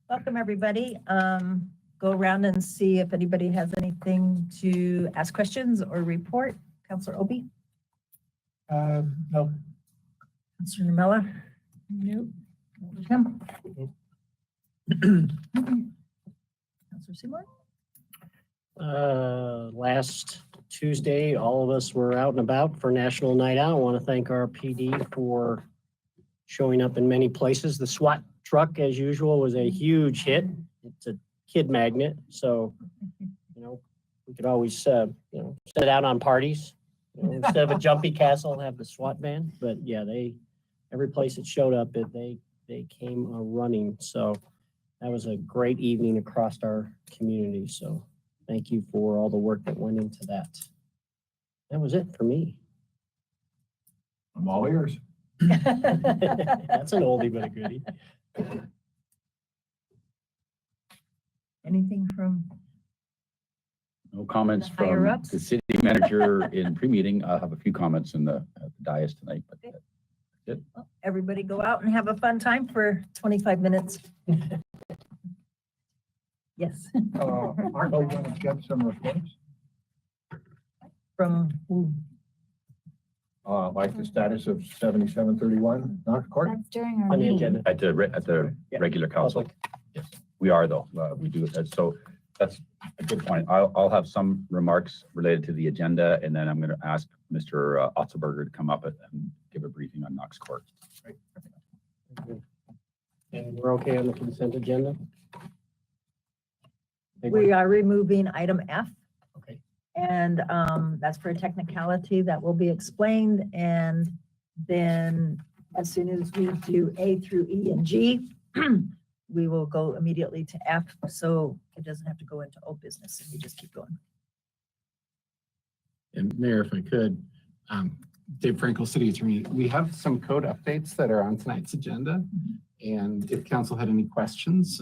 Welcome, everybody. Go around and see if anybody has anything to ask questions or report. Councilor Obi? No. Councilor Namella? Nope. Tim? Councilor Seymour? Last Tuesday, all of us were out and about for National Night Out. I want to thank our PD for showing up in many places. The SWAT truck, as usual, was a huge hit. It's a kid magnet, so we could always send it out on parties. Instead of a jumpy castle, have the SWAT van. But yeah, every place it showed up, they came running. So that was a great evening across our community. So thank you for all the work that went into that. That was it for me. I'm all ears. That's an oldie but a goodie. Anything from? No comments The higher from ups? the city manager in pre-meeting. I'll have a few comments in the dais tonight, but Okay. that's it. Well, everybody go out and have a fun time for 25 minutes. Yes. Aren't we going to get some reports? From who? Like the status of 7731 Knox Court? That's during our On the meeting. agenda. At the Yeah. regular council. Public. Yes, we are though. We do it. So that's a good point. I'll have some remarks related to the agenda, and then I'm going to ask Mr. Otzelberger to come up and give a briefing on Knox Court. Right. And we're okay on the consent agenda? We are removing item F. Okay. And that's for a technicality that will be explained. And then as soon as we do A through E and G, we will go immediately to F. So it doesn't have to go into old business and we just keep going. And Mayor, if I could, Dave Frankel, City Attorney, we have some code updates that are on tonight's agenda. And if council had any questions,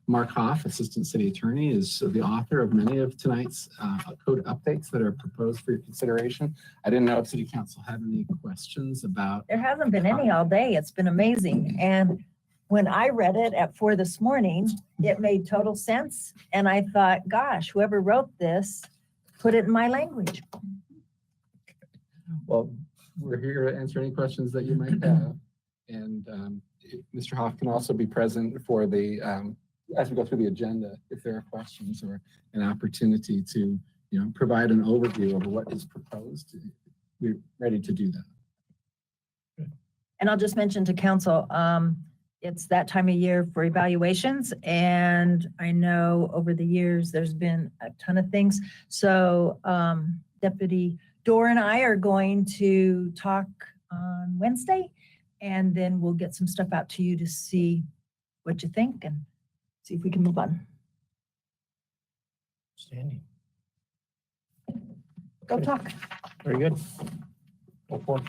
Mark Hoff, Assistant City Attorney, is the author of many of tonight's code updates that are proposed for your consideration. I didn't know if City Council had any questions about. There hasn't been any all day. It's been amazing. And when I read it at 4 this morning, it made total sense. And I thought, gosh, whoever wrote this, put it in my language. Well, we're here to answer any questions that you might have. And Mr. Hoff can also be present for the, as we go through the agenda, if there are questions or an opportunity to, provide an overview of what is proposed. We're ready to do that. And I'll just mention to council, it's that time of year for evaluations. And I know over the years, there's been a ton of things. So Deputy Dorr and I are going to talk on Wednesday, and then we'll get some stuff out to you to see what you think and see if we can move on. Standing. Go talk. Very good. Go for it.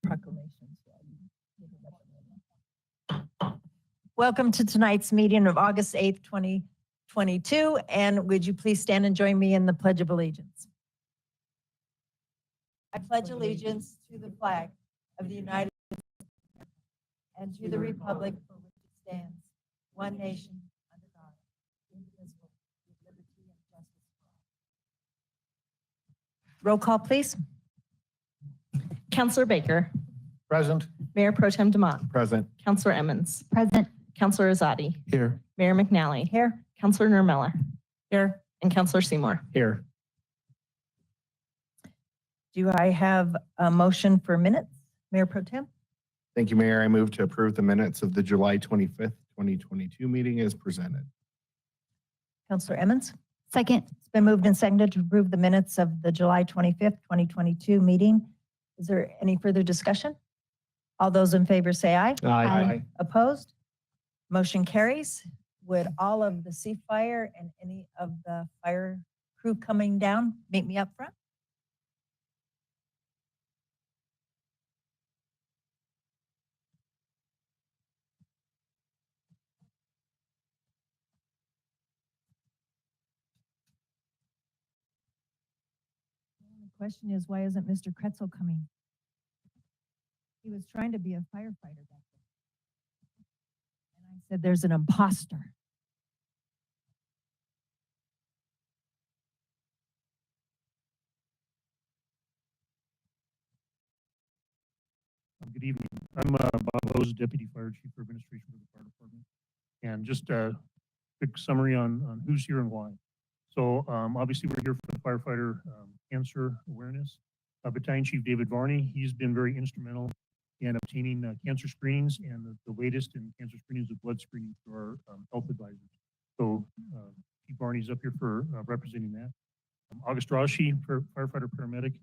proclamations. Welcome to tonight's meeting of August 8th, 2022. And would you please stand and join me in the Pledge of Allegiance? I pledge allegiance to the flag of the United States and to the republic for which it stands, one nation, under God, indivisible, with liberty and justice for all. Roll call, please. Counselor Baker, Present. Mayor Pro Tem Demott, Present. Counselor Emmons, Present. Counselor Azadi, Here. Mayor McNally, Here. Counselor Nermiller. Here. And Counselor Seymour. Here. Do I have a motion for minutes? Mayor Pro Tem? Thank you, Mayor. I move to approve the minutes of the July 25th, 2022 meeting as presented. Counselor Emmons? Second. It's been moved and seconded to approve the minutes of the July 25th, 2022 meeting. Is there any further discussion? All those in favor say aye. Aye. Opposed? Motion carries. Would all of the C Fire and any of the fire crew coming down meet me up front? The question is, why isn't Mr. Kretzel coming? He was trying to be a firefighter back there. And I said, there's an imposter. Good evening. I'm Bob Hose, Deputy Fire Chief for Administration for the Fire Department. And just a quick summary on who's here and why. So obviously we're here for the firefighter cancer awareness. Battalion Chief David Varney, he's been very instrumental in obtaining cancer screenings and the latest in cancer screenings of blood screening through our health advisors. So Chief Varney's up here for representing that. August Rashi, firefighter paramedic,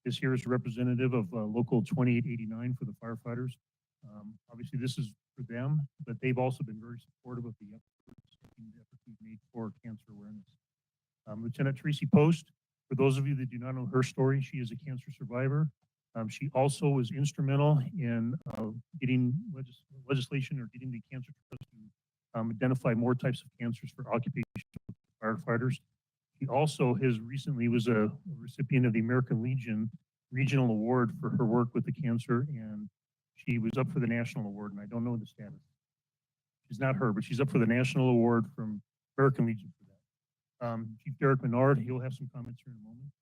is here as a representative of local 2889 for the firefighters. Obviously this is for them, but they've also been very supportive of the efforts we've made for cancer awareness. Lieutenant Tracy Post, for those of you that do not know her story, she is a cancer survivor. She also was instrumental in getting legislation or getting the Cancer Trust to identify more types of cancers for occupational firefighters. She also recently was a recipient of the American Legion Regional Award for her work with the cancer, and she was up for the national award, and I don't know the status. She's not her, but she's up for the national award from American Legion for that. Chief Derek Menard, he'll have some comments here in a moment.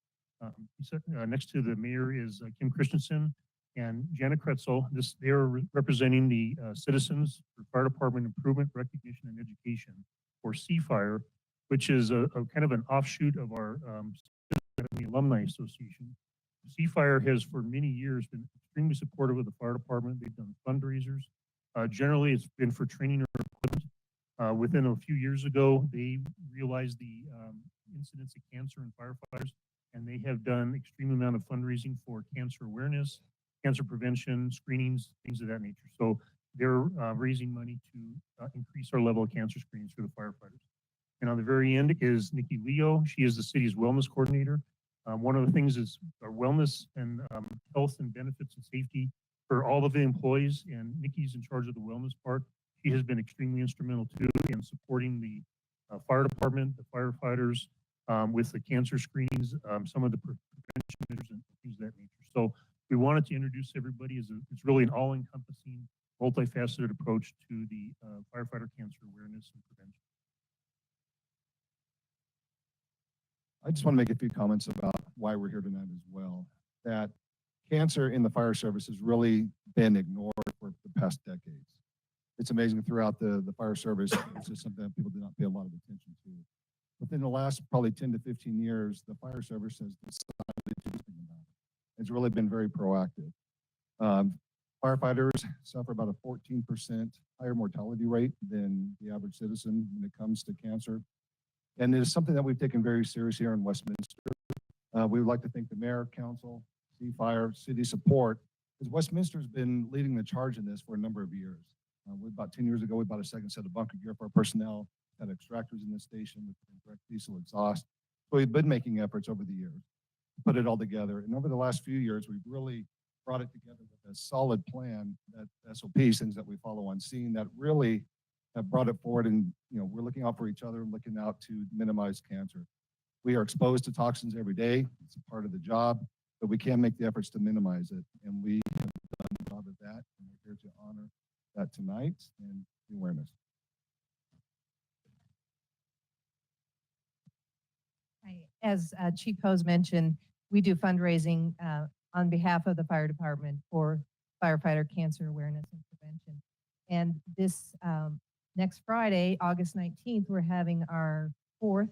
Next to the mayor is Kim Christensen and Janet Kretzel. They are representing the Citizens for Fire Department Improvement, Recognition, and Education, or CFIRE, which is a kind of an offshoot of our Alumni Association. CFIRE has for many years been extremely supportive of the fire department. They've done fundraisers. Generally, it's been for training or equipment. Within a few years ago, they realized the incidence of cancer in firefighters, and they have done extreme amount of fundraising for cancer awareness, cancer prevention, screenings, things of that nature. So they're raising money to increase our level of cancer screenings for the firefighters. And on the very end is Nikki Leo. She is the city's wellness coordinator. One of the things is our wellness and health and benefits and safety for all of the employees, and Nikki's in charge of the wellness part. She has been extremely instrumental too in supporting the fire department, the firefighters, with the cancer screenings, some of the prevention measures and things of that nature. So we wanted to introduce everybody as it's really an all-encompassing, multifaceted approach to the firefighter cancer awareness and prevention. I just want to make a few comments about why we're here tonight as well. That cancer in the fire service has really been ignored for the past decades. It's amazing throughout the fire service, it's just something that people do not pay a lot of attention to. Within the last probably 10 to 15 years, the fire service has decided to do something about it. It's really been very proactive. Firefighters suffer about a 14% higher mortality rate than the average citizen when it comes to cancer. And it is something that we've taken very seriously here in Westminster. We would like to thank the mayor, council, CFIRE, city support, because Westminster has been leading the charge in this for a number of years. About 10 years ago, we bought a second set of bunker gear for our personnel, had extractors in the station with direct diesel exhaust. So we've been making efforts over the years to put it all together. And over the last few years, we've really brought it together with a solid plan, that SOPs, things that we follow on scene that really have brought it forward. And, we're looking out for each other and looking out to minimize cancer. We are exposed to toxins every day. It's a part of the job, but we can make the efforts to minimize it. And we have done a job of that. And we're here to honor that tonight and the awareness. As Chief Hose mentioned, we do fundraising on behalf of the fire department for firefighter cancer awareness and prevention. And this next Friday, August 19th, we're having our fourth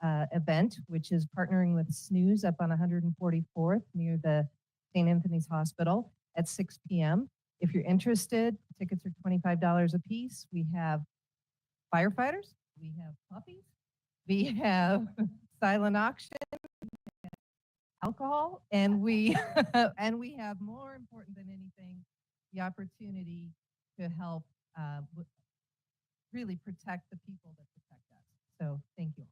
event, which is partnering with SNOOZ up on 144th near the St. Anthony's Hospital at 6 p.m. If you're interested, tickets are $25 a piece. We have firefighters, we have puppies, we have silent auction, alcohol, and we and we have, more important than anything, the opportunity to help really protect the people that protect us. So thank you.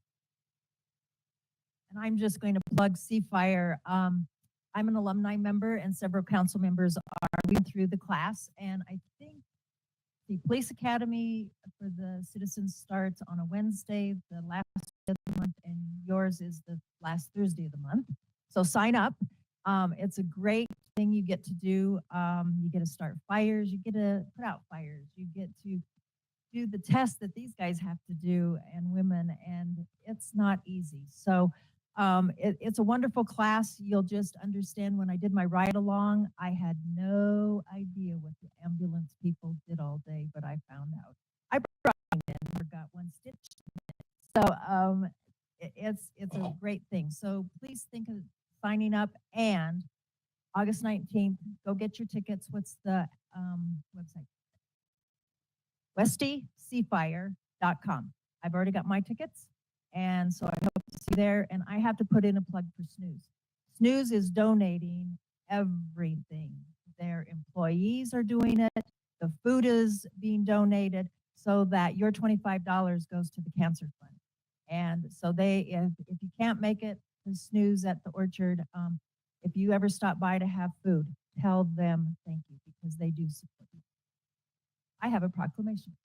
And I'm just going to plug CFire. I'm an alumni member and several council members are reading through the class. And I think the Police Academy for the citizens starts on a Wednesday, the last of the month, and yours is the last Thursday of the month. So sign up. It's a great thing you get to do. You get to start fires, you get to put out fires, you get to do the tests that these guys have to do and women, and it's not easy. So it's a wonderful class. You'll just understand. When I did my ride along, I had no idea what the ambulance people did all day, but I found out. I brought it in, forgot one stitch. So it's a great thing. So please think of signing up. And August 19th, go get your tickets. What's the website? WestyCFire.com. I've already got my tickets, and so I hope to see you there. And I have to put in a plug for SNOOZ. SNOOZ is donating everything. Their employees are doing it. The food is being donated so that your $25 goes to the cancer fund. And so if you can't make it to SNOOZ at the Orchard, if you ever stop by to have food, tell them thank you, because they do support you. I have a proclamation.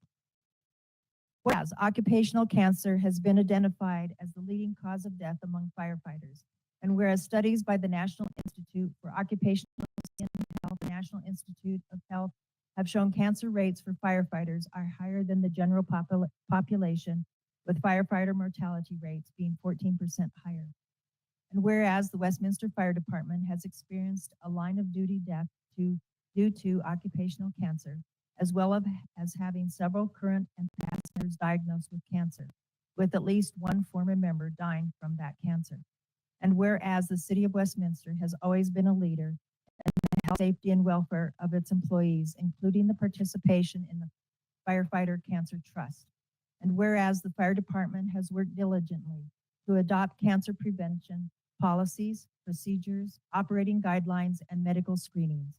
Whereas occupational cancer has been identified as the leading cause of death among firefighters, and whereas studies by the National Institute for Occupational Health, National Institute of Health, have shown cancer rates for firefighters are higher than the general population, with firefighter mortality rates being 14% higher. And whereas the Westminster Fire Department has experienced a line of duty death due to occupational cancer, as well as having several current and past members diagnosed with cancer, with at least one former member dying from that cancer. And whereas the City of Westminster has always been a leader in the health, safety, and welfare of its employees, including the participation in the Firefighter Cancer Trust. And whereas the Fire Department has worked diligently to adopt cancer prevention policies, procedures, operating guidelines, and medical screenings.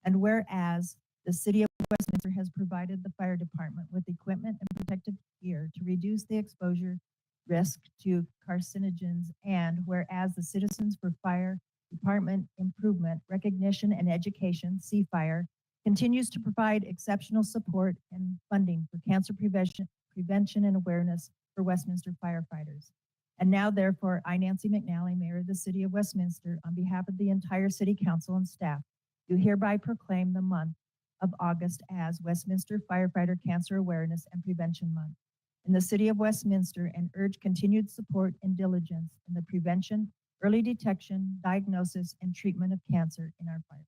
And whereas the City of Westminster has provided the Fire Department with equipment and protective gear to reduce the exposure risk to carcinogens, and whereas the Citizens for Fire Department Improvement, Recognition, and Education, CFIRE, continues to provide exceptional support and funding for cancer prevention and awareness for Westminster firefighters. And now, therefore, I, Nancy McNally, Mayor of the City of Westminster, on behalf of the entire City Council and staff, do hereby proclaim the month of August as Westminster Firefighter Cancer Awareness and Prevention Month in the City of Westminster, and urge continued support and diligence in the prevention, early detection, diagnosis, and treatment of cancer in our firefighters.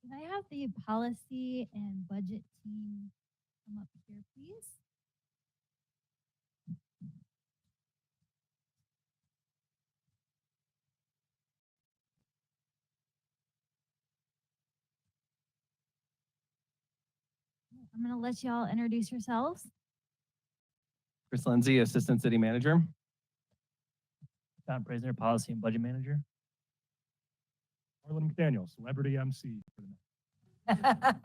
Can I have the policy and budget team come up here, please? I'm gonna let y'all introduce yourselves. Chris Lindsay, Assistant City Manager. Tom Prisner, Policy and Budget Manager. Arlen McDaniel, Celebrity MC for the night.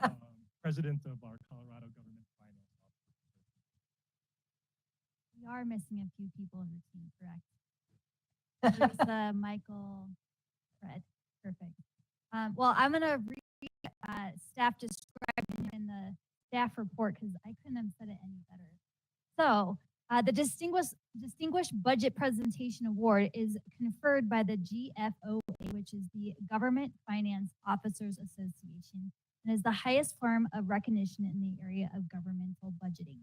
President of our Colorado Government Finance Office. We are missing a few people in the team, correct? Lisa, Michael, Fred, perfect. Well, I'm gonna read staff described in the staff report because I couldn't have said it any better. So the Distinguished Budget Presentation Award is conferred by the GFOA, which is the Government Finance Officers Association, and is the highest form of recognition in the area of governmental budgeting.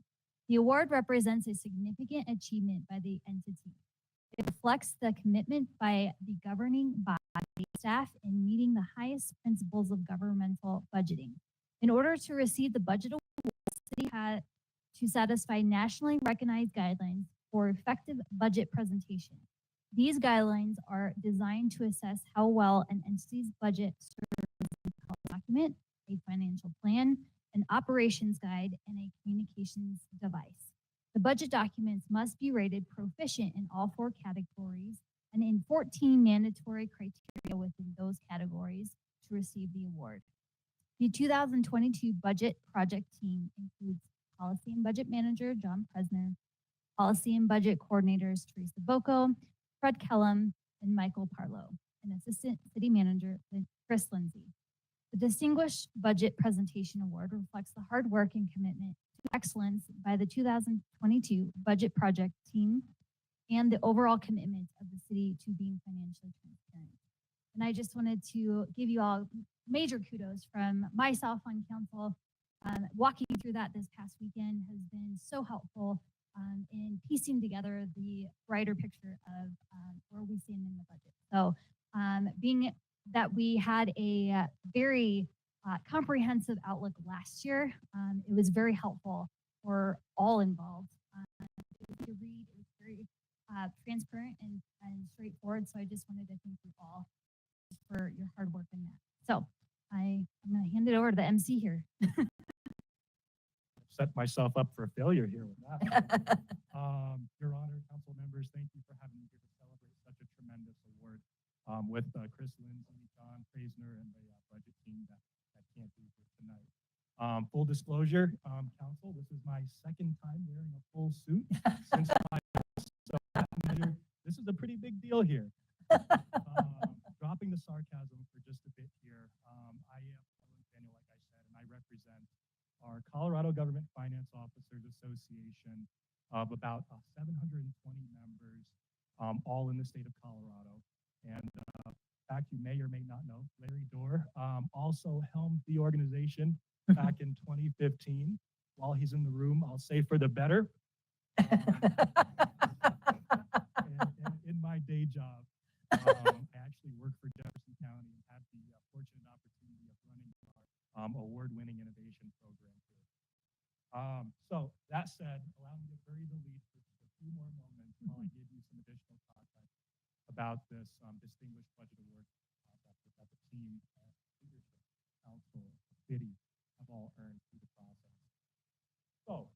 The award represents a significant achievement by the entity. It reflects the commitment by the governing body staff in meeting the highest principles of governmental budgeting. In order to receive the budget award, the city had to satisfy nationally recognized guidelines for effective budget presentation. These guidelines are designed to assess how well an entity's budget serves as a document, a financial plan, an operations guide, and a communications device. The budget documents must be rated proficient in all 4 categories and in 14 mandatory criteria within those categories to receive the award. The 2022 budget project team includes Policy and Budget Manager John Presner, Policy and Budget Coordinators Teresa Bocco, Fred Kellum, and Michael Parlow, and Assistant City Manager Chris Lindsay. The Distinguished Budget Presentation Award reflects the hard work and commitment to excellence by the 2022 budget project team and the overall commitment of the city to being financially transparent. And I just wanted to give you all major kudos from myself on council. Walking through that this past weekend has been so helpful in piecing together the brighter picture of where we stand in the budget. So being that we had a very comprehensive outlook last year, it was very helpful for all involved. It was easy to read, it was very transparent and straightforward. So I just wanted to thank you all for your hard work in that. So I'm going to hand it over to the MC here. Set myself up for failure here with that. Your Honor, council members, thank you for having me here to celebrate such a tremendous award with Chris Lindsay, John Presner, and the budget team that can't be here tonight. Full disclosure, council, this is my 2nd time wearing a full suit since my so this is a pretty big deal here. Dropping the sarcasm for just a bit here. I am Daniel, like I said, and I represent our Colorado Government Finance Officers Association of about 720 members, all in the state of Colorado. And in fact, you may or may not know, Larry Dorr also helmed the organization back in 2015. While he's in the room, I'll say for the better. And in my day job, I actually work for Jefferson County and had the fortunate opportunity of running our award-winning innovation program here. So that said, allow me to bury the lead for just a few more moments while I give you some additional context about this Distinguished Budget Award that the team, leadership, council, city have all earned through the process. So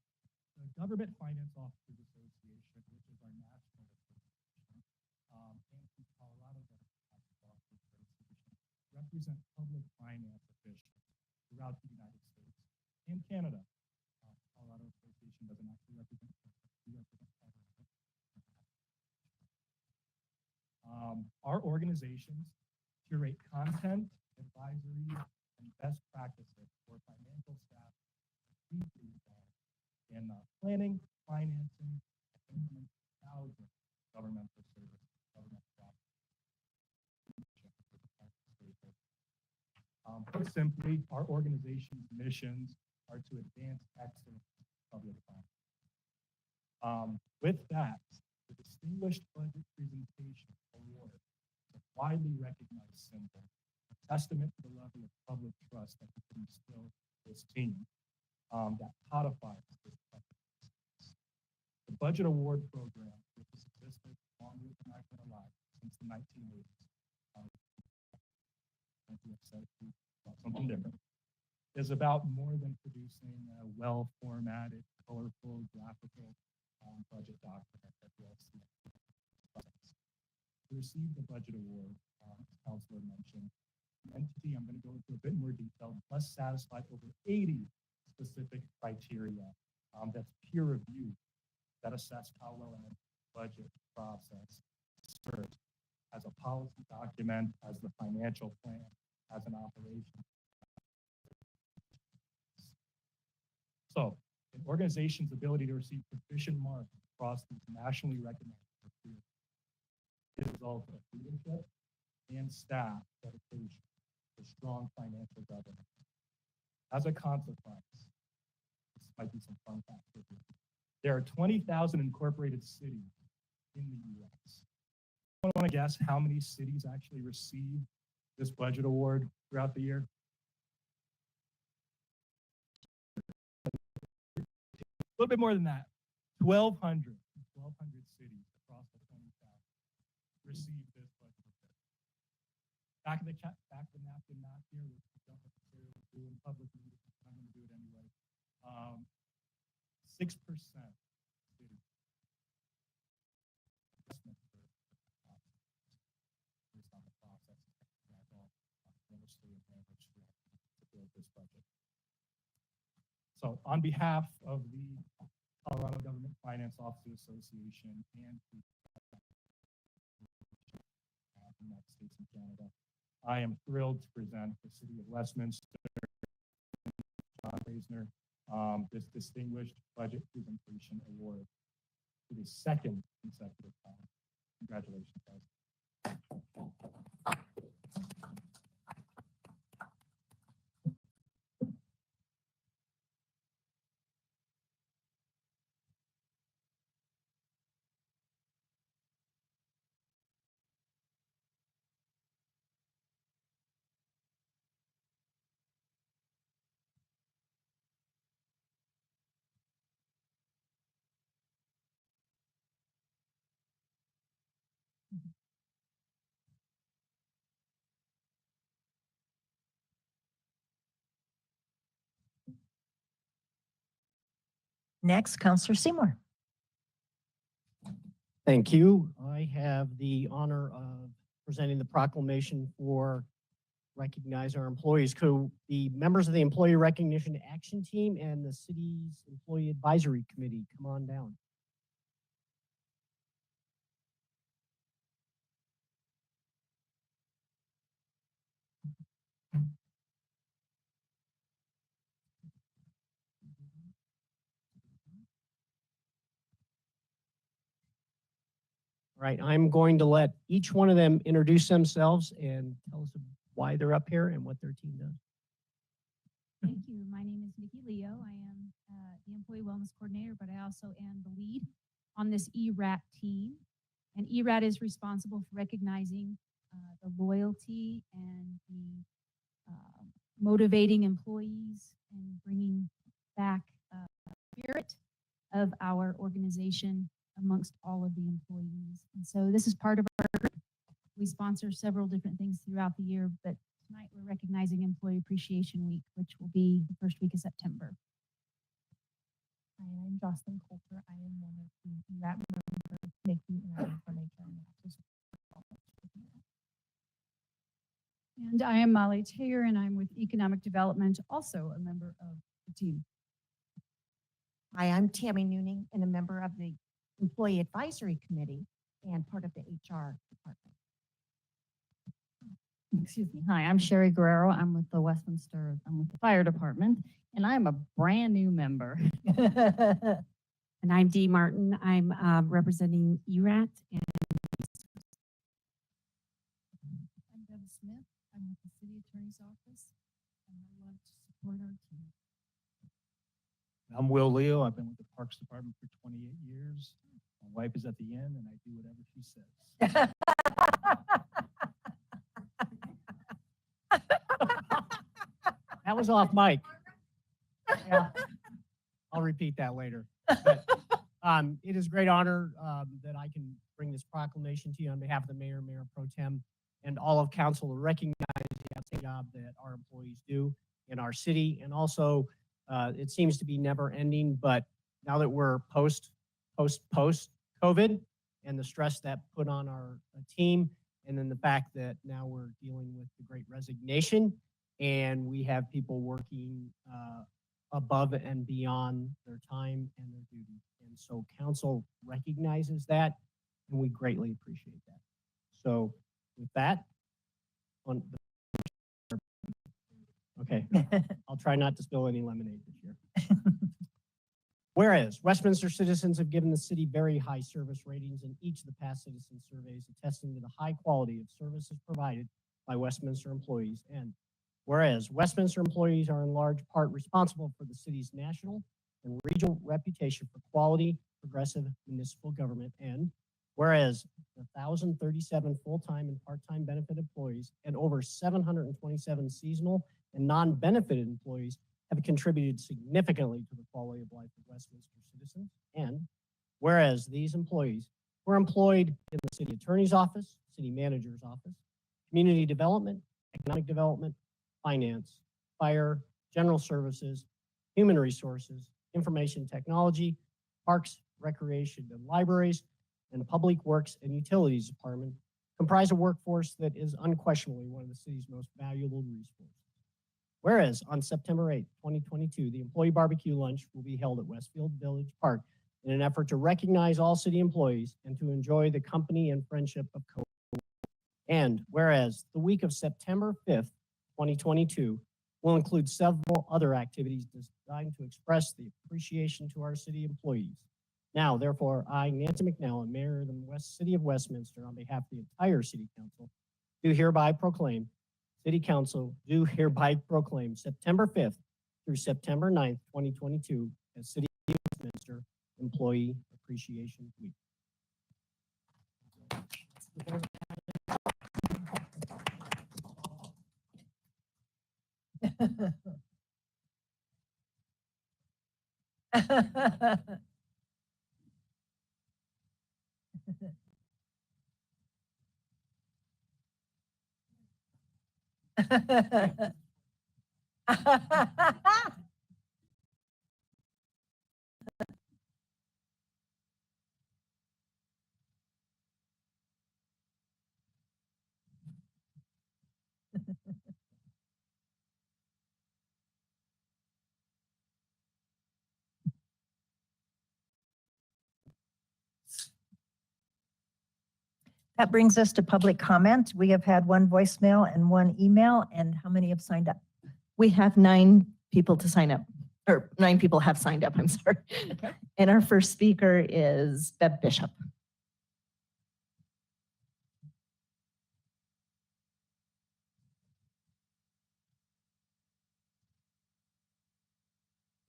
the Government Finance Officers Association, which is our national association, and the Colorado Government Finance Officers Association represent public finance officials throughout the United States and Canada. Colorado Association doesn't actually represent Canada, we represent Colorado. Our organizations curate content, advisory, and best practices for financial staff deeply involved in planning, financing, and implementing thousands of governmental services, government jobs. Put simply, our organization's missions are to advance excellence in public finance. With that, the Distinguished Budget Presentation Award is a widely recognized symbol testament to the level of public trust that we can instill in this team that codifies this budget. The budget award program, which has existed longer than I've been alive, since the 1980s, something different, is about more than producing a well-formatted, colorful, graphical budget document that you'll see. To receive the budget award, as Councilor mentioned, the entity, I'm going to go into a bit more detail, must satisfy over 80 specific criteria that's peer reviewed that assess how well a budget process serves as a policy document, as the financial plan, as an operation. So an organization's ability to receive proficient marks across these nationally recognized criteria is a result of leadership and staff dedication to strong financial governance. As a consequence, this might be some fun facts for you. There are 20,000 incorporated cities in the U.S. I want to guess how many cities actually receive this budget award throughout the year? A little bit more than that. 1,200 cities across the 20,000 receive this budget award. Back of the napkin math here, which we don't necessarily do in public meetings, I'm going to do it anyway. 6% cities. Westminster, based on the process, that's all mostly advantage to build this budget. So on behalf of the Colorado Government Finance Officers Association and the United States and Canada, I am thrilled to present the City of Westminster, John Reisner, this distinguished budget presentation award for the second consecutive time. Congratulations, guys. Next, Counselor Seymour. Thank you. I have the honor of presenting the proclamation for recognize our employees. Could the members of the Employee Recognition Action Team and the city's Employee Advisory Committee come on down? All right, I'm going to let each one of them introduce themselves and tell us why they're up here and what their team does. Thank you. My name is Nikki Leo. I am the Employee Wellness Coordinator, but I also am the lead on this ERAT team. And ERAT is responsible for recognizing the loyalty and the motivating employees and bringing back spirit of our organization amongst all of the employees. And so this is part of our group. We sponsor several different things throughout the year, but tonight we're recognizing Employee Appreciation Week, which will be the first week of September. Hi, I'm Jocelyn Coulter. I am one of the ERAT members, Nikki, and I'm from HR. And I am Molly Taylor, and I'm with Economic Development, also a member of the team. Hi, I'm Tammy Nooning and a member of the Employee Advisory Committee and part of the HR department. Excuse me. Hi, I'm Sherry Guerrero. I'm with the Westminster, I'm with the Fire Department, and I'm a brand new member. And I'm Dee Martin. I'm representing ERAT. And I'm Deb Smith. I'm with the City Attorney's Office, and I love to support our team. I'm Will Leo. I've been with the Parks Department for 28 years. My wife is at the end, and I do whatever she says. was off mic. Yeah. I'll repeat that later. But, it is a great honor that I can bring this proclamation to you on behalf of the mayor, Mayor Pro Tem, and all of council to recognize the outstanding job that our employees do in our city. And also, it seems to be never ending, but now that we're post COVID and the stress that put on our team, and then the fact that now we're dealing with the great resignation and we have people working above and beyond their time and their duty. And so council recognizes that, and we greatly appreciate that. So with that, okay, I'll try not to spill any lemonade this year. Whereas Westminster citizens have given the city very high service ratings in each of the past citizen surveys, attesting to the high quality of services provided by Westminster employees. And whereas Westminster employees are in large part responsible for the city's national and regional reputation for quality, progressive municipal government. And whereas the 1,037 full-time and part-time benefit employees and over 727 seasonal and non-benefited employees have contributed significantly to the quality of life of Westminster citizens. And whereas these employees were employed in the city attorney's office, city manager's office, community development, economic development, finance, fire, general services, human resources, information technology, parks, recreation and libraries, and public works and utilities department, comprise a workforce that is unquestionably one of the city's most valuable resources. Whereas on September 8, 2022, the employee barbecue lunch will be held at Westfield Village Park in an effort to recognize all city employees and to enjoy the company and friendship of co-workers. And whereas the week of September 5th, 2022 will include several other activities designed to express the appreciation to our city employees. Now, therefore, I, Nancy McNally, Mayor of the City of Westminster, on behalf of the entire City Council, do hereby proclaim September 5th through September 9th, 2022 as City of Westminster Employee Appreciation Week. That brings us to public comment. We have had one voicemail and one email, and how many have signed up? We have 9 people to sign up, or 9 people have signed up, I'm sorry. Okay. And our first speaker is Bev Bishop.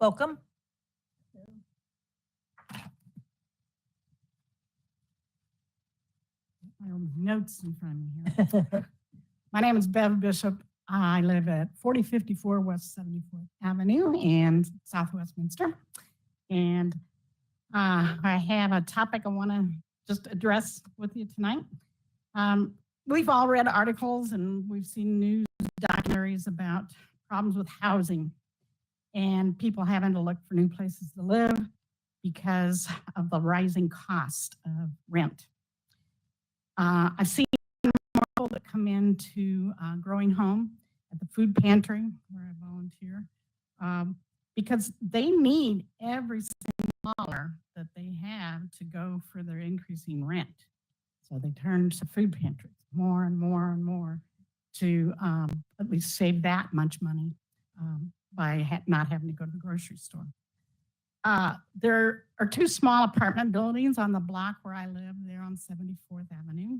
Welcome. Notes in front of me here. My name is Bev Bishop. I live at 4054 West 74th Avenue in South Westminster. And I have a topic I want to just address with you tonight. We've all read articles and we've seen news documentaries about problems with housing and people having to look for new places to live because of the rising cost of rent. I've seen people that come into Growing Home at the food pantry where I volunteer because they need every single dollar that they have to go for their increasing rent. So they turn to food pantries more and more and more to at least save that much money by not having to go to the grocery store. There are 2 small apartment buildings on the block where I live. They're on 74th Avenue.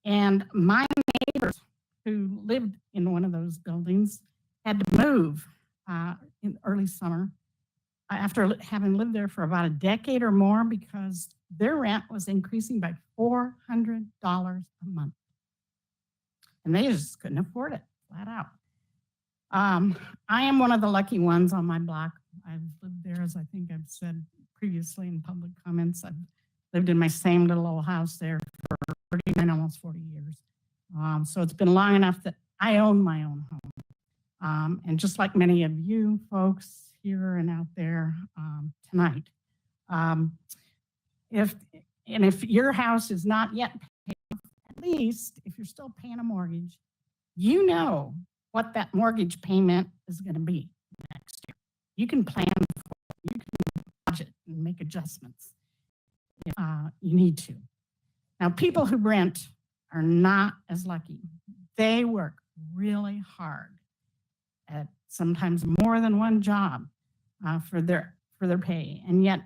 And my neighbors who lived in one of those buildings had to move in early summer after having lived there for about a decade or more because their rent was increasing by $400 a month. And they just couldn't afford it, flat out. I am one of the lucky ones on my block. I've lived there, as I think I've said previously in public comments. I've lived in my same little old house there for 39, almost 40 years. So it's been long enough that I own my own home. And just like many of you folks here and out there tonight, if your house is not yet paid off, at least if you're still paying a mortgage, you know what that mortgage payment is going to be next year. You can plan for it. You can budget and make adjustments if you need to. Now, people who rent are not as lucky. They work really hard at sometimes more than one job for their pay, and yet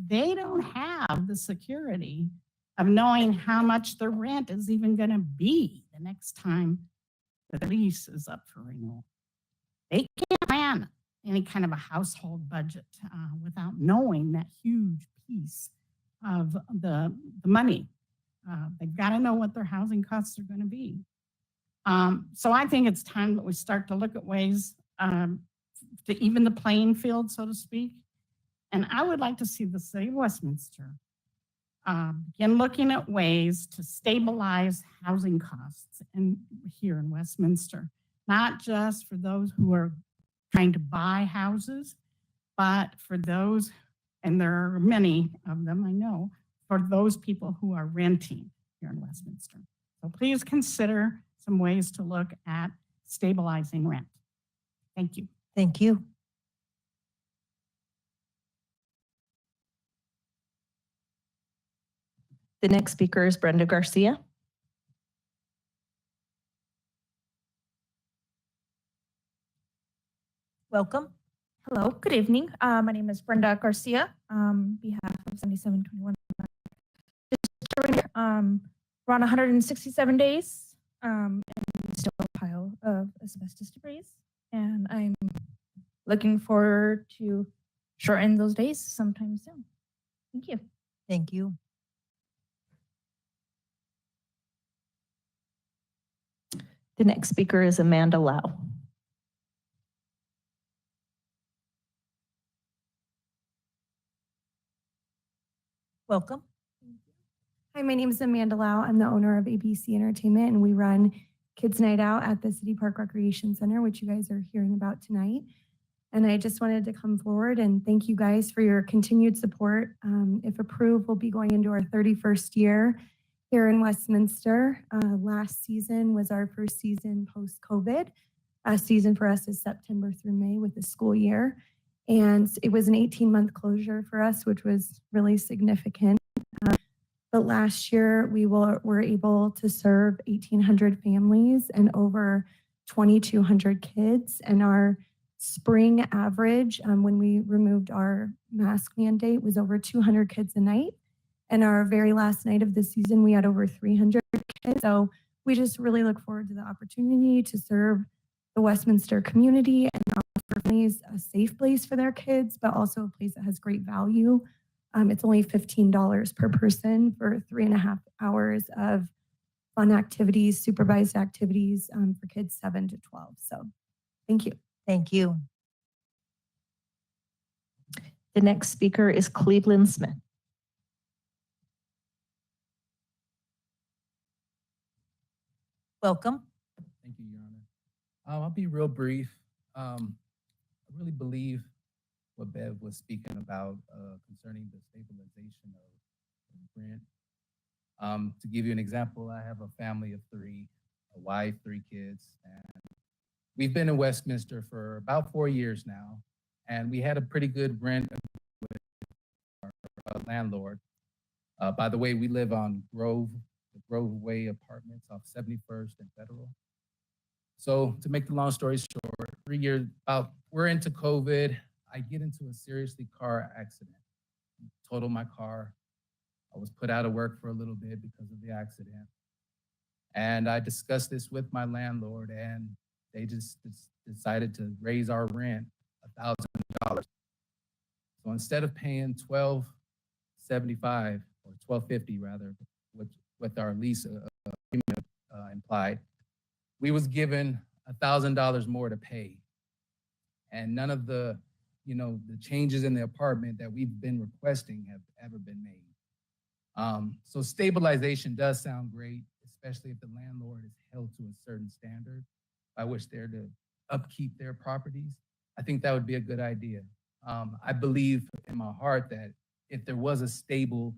they don't have the security of knowing how much their rent is even going to be the next time the lease is up for renewal. They can't plan any kind of a household budget without knowing that huge piece of the money. They've got to know what their housing costs are going to be. So I think it's time that we start to look at ways to even the playing field, so to speak. And I would like to see the city of Westminster begin looking at ways to stabilize housing costs here in Westminster, not just for those who are trying to buy houses, but for those, and there are many of them, I know, for those people who are renting here in Westminster. So please consider some ways to look at stabilizing rent. Thank you. Thank you. The next speaker is Brenda Garcia. Welcome. Hello, good evening. My name is Brenda Garcia, behalf of 7721. Around 167 days, and still a pile of asbestos debris. And I'm looking forward to shorten those days sometime soon. Thank you. Thank you. The next speaker is Amanda Lau. Welcome. Hi, my name is Amanda Lau. I'm the owner of ABC Entertainment, and we run Kids Night Out at the City Park Recreation Center, which you guys are hearing about tonight. And I just wanted to come forward and thank you guys for your continued support. If approved, we'll be going into our 31st year here in Westminster. Last season was our first season post-COVID. Season for us is September through May with the school year. And it was an 18-month closure for us, which was really significant. But last year, we were able to serve 1,800 families and over 2,200 kids. And our spring average, when we removed our mask mandate, was over 200 kids a night. And our very last night of the season, we had over 300 kids. So we just really look forward to the opportunity to serve the Westminster community and offer families a safe place for their kids, but also a place that has great value. It's only $15 per person for 3.5 hours of fun activities, supervised activities for kids 7 to 12. So thank you. Thank you. The next speaker is Cleveland Smith. Welcome. Thank you, Your Honor. I'll be real brief. I really believe what Bev was speaking about concerning the stabilization of rent. To give you an example, I have a family of 3, a wife, 3 kids, and we've been in Westminster for about 4 years now, and we had a pretty good rent with our landlord. By the way, we live on the Grove Way Apartments off 71st and Federal. So to make the long story short, 3 years out, we're into COVID. I get into a seriously car accident, totaled my car. I was put out of work for a little bit because of the accident. And I discussed this with my landlord, and they just decided to raise our rent $1,000. So instead of paying $1,275 or $1,250 rather, which with our lease agreement implied, we was given $1,000 more to pay And none of the, the changes in the apartment that we've been requesting have ever been made. So stabilization does sound great, especially if the landlord is held to a certain standard by which they're to upkeep their properties. I think that would be a good idea. I believe in my heart that if there was a stable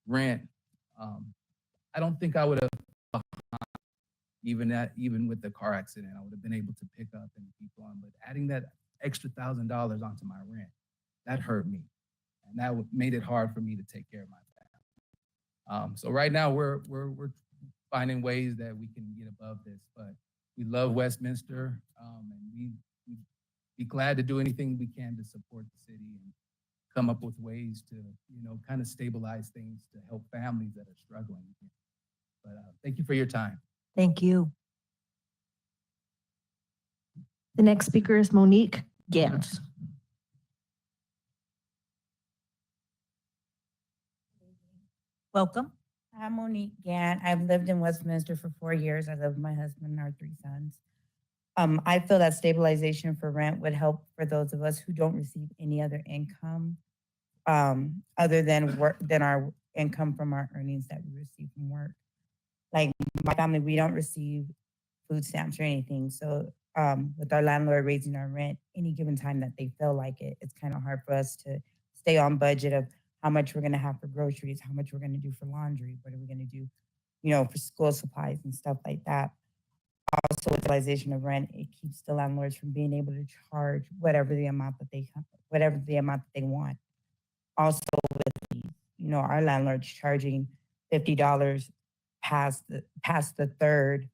rent, I don't think I would have, even with the car accident, I would have been able to pick up and keep on. But adding that extra $1,000 onto my rent, that hurt me, and that made it hard for me to take care of my family. So right now we're finding ways that we can get above this, but we love Westminster, and we'd be glad to do anything we can to support the city and come up with ways to, kind of stabilize things to help families that are struggling. But thank you for your time. Thank you. The next speaker is Monique Gant. Welcome. I'm Monique Gant. I've lived in Westminster for 4 years. I live with my husband and our 3 sons. I feel that stabilization for rent would help for those of us who don't receive any other income other than our income from our earnings that we receive from work. Like my family, we don't receive food stamps or anything. So with our landlord raising our rent any given time that they feel like it, it's kind of hard for us to stay on budget of how much we're going to have for groceries, how much we're going to do for laundry, what are we going to do, for school supplies and stuff like that. Also, with the realization of rent, it keeps the landlords from being able to charge whatever the amount that they want. Also, with our landlords charging $50 past the third,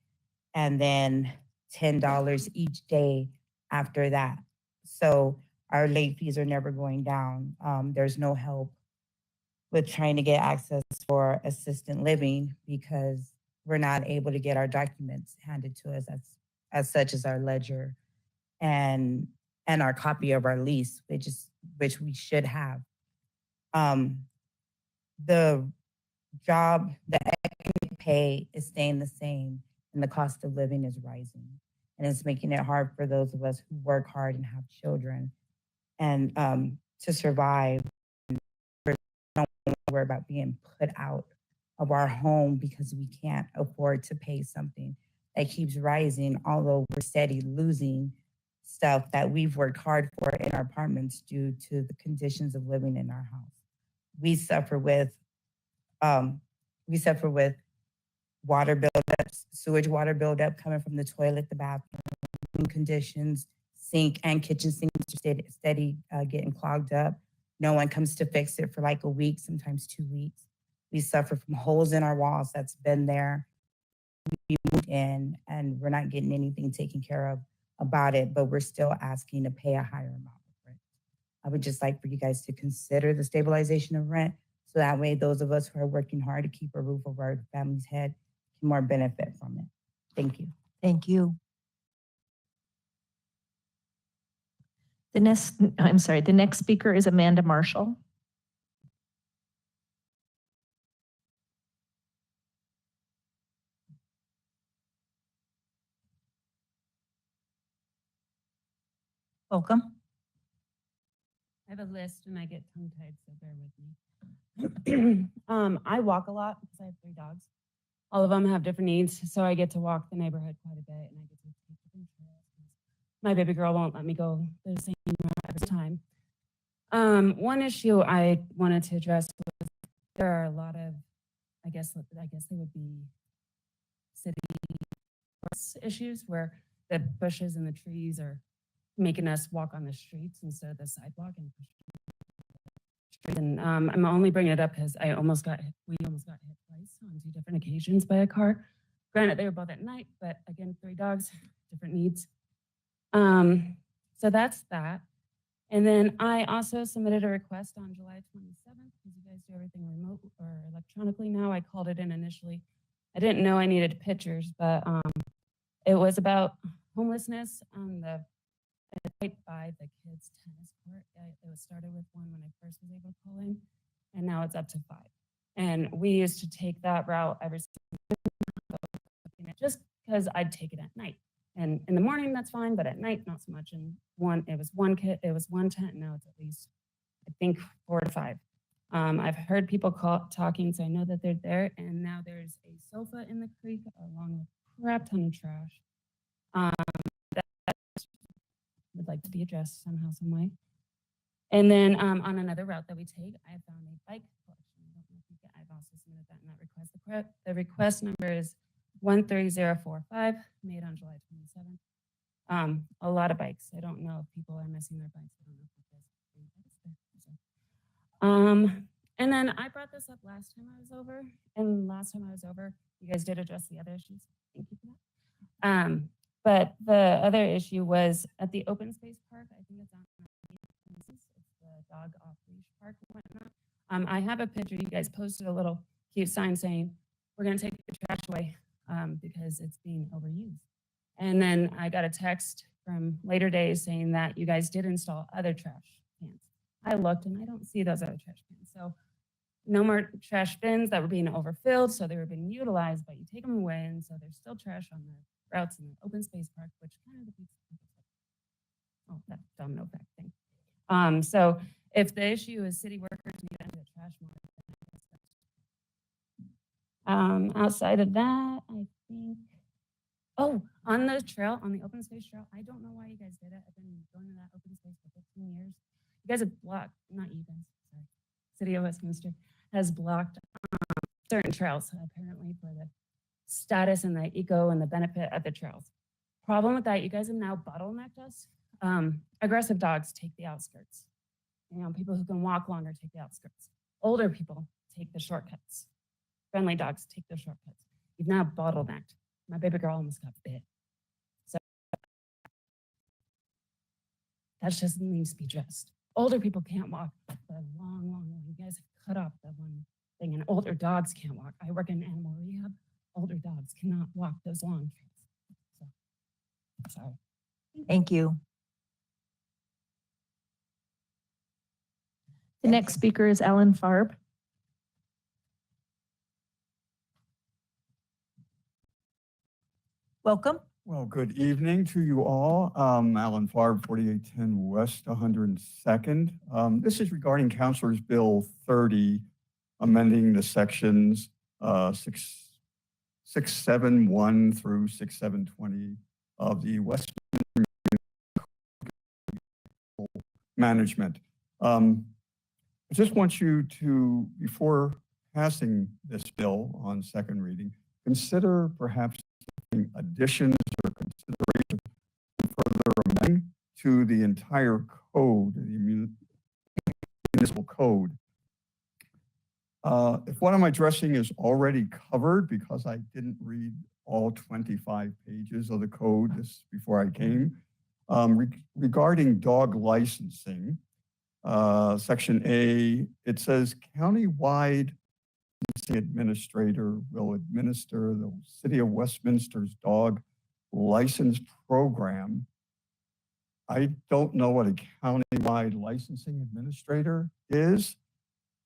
and then $10 each day after that. So our late fees are never going down. There's no help with trying to get access for assistant living because we're not able to get our documents handed to us as such as our ledger and our copy of our lease, which we should have. The economic pay is staying the same and the cost of living is rising. And it's making it hard for those of us who work hard and have children and to survive. We don't worry about being put out of our home because we can't afford to pay something that keeps rising, although we're steady losing stuff that we've worked hard for in our apartments due to the conditions of living in our house. We suffer with water buildup, sewage water buildup coming from the toilet, the bathroom, conditions, sink and kitchen sinks are steady getting clogged up. No one comes to fix it for like a week, sometimes 2 weeks. We suffer from holes in our walls that's been there. We moved in and we're not getting anything taken care of about it, but we're still asking to pay a higher amount of rent. I would just like for you guys to consider the stabilization of rent so that way those of us who are working hard to keep a roof over our family's head can more benefit from it. Thank you. Thank you. The next speaker is Amanda Marshall. Welcome. I have a list and I get tongue-tied, so bear with me. I walk a lot because I have 3 dogs. All of them have different needs, so I get to walk the neighborhood quite a bit, and I get to take different trails. My baby girl won't let me go the same route every time. One issue I wanted to address was there are a lot of, I guess they would be city issues where the bushes and the trees are making us walk on the streets instead of the sidewalk and push. And I'm only bringing it up because we almost got hit twice on 2 different occasions by a car. Granted, they were both at night, but again, 3 dogs, different needs. So that's that. And then I also submitted a request on July 27th because you guys do everything remote or electronically now. I called it in initially. I didn't know I needed pictures, but it was about homelessness on the right by the kids' tennis court. It started with 1 when I first was able to call in, and now it's up to 5. And we used to take that route every single day just because I'd take it at night. And in the morning, that's fine, but at night, not so much. And it was one tent, now it's at least, I think, 4 to 5. I've heard people talking, so I know that they're there. And now there's a sofa in the creek along with a crap ton of trash. That would like to be addressed somehow, some way. And then on another route that we take, I found a bike collection. I've also submitted that in that request. The request number is 13045, made on July 27th. A lot of bikes. I don't know if people are missing their bikes. I don't know if and then I brought this up last time I was over, and last time I was over, you guys did address the other issues. Thank you for that. But the other issue was at the open space park. I think it's on it's the dog off leash park and whatnot. I have a picture. You guys posted a little cute sign saying we're going to take the trash away because it's being overused. And then I got a text from later days saying that you guys did install other trash cans. I looked and I don't see those other trash cans. So no more trash bins that were being overfilled, so they were being utilized, but you take them away, and so there's still trash on the routes in the open space park, which kind of defeats the purpose. Oh, that domino effect thing. So if the issue is city workers need to the trash more, outside of that, I think. Oh, on the trail, on the open space trail, I don't know why you guys did it. I've been going to that open space for 15 years. You guys have blocked, not you guys, sorry. City of Westminster has blocked certain trails, apparently, for the status and the eco and the benefit of the trails. Problem with that, you guys have now bottlenecked us. Aggressive dogs take the outskirts. You know, people who can walk longer take the outskirts. Older people take the shortcuts. Friendly dogs take the shortcuts. You've now bottlenecked. My baby girl almost got bit. So that just needs to be addressed. Older people can't walk the long way. You guys have cut off the one thing, and older dogs can't walk. I work in animal rehab. Older dogs cannot walk those long trails. So, sorry. Thank you. The next speaker is Alan Farb. Welcome. Well, good evening to you all. Alan Farb, 4810 West 102nd. This is regarding Councilor's Bill 30, amending the sections 671 through 6720 of the Westminster Management. I just want you to, before passing this bill on second reading, consider perhaps additions or consideration further amending to the entire code, the municipal code. If what I'm addressing is already covered, because I didn't read all 25 pages of the code before I came, regarding dog licensing, Section A, it says countywide administrator will administer the City of Westminster's dog license program. I don't know what a countywide licensing administrator is.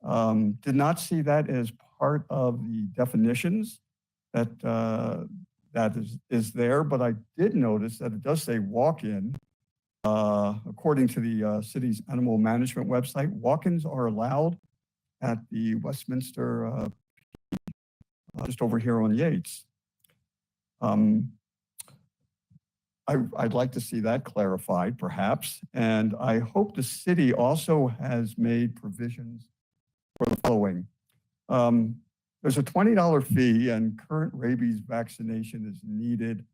Did not see that as part of the definitions that is there, but I did notice that it does say walk-in. According to the city's animal management website, walk-ins are allowed at the Westminster, just over here on Yates. I'd like to see that clarified, perhaps, and I hope the city also has made provisions for the following. There's a $20 fee, and current rabies vaccination is needed.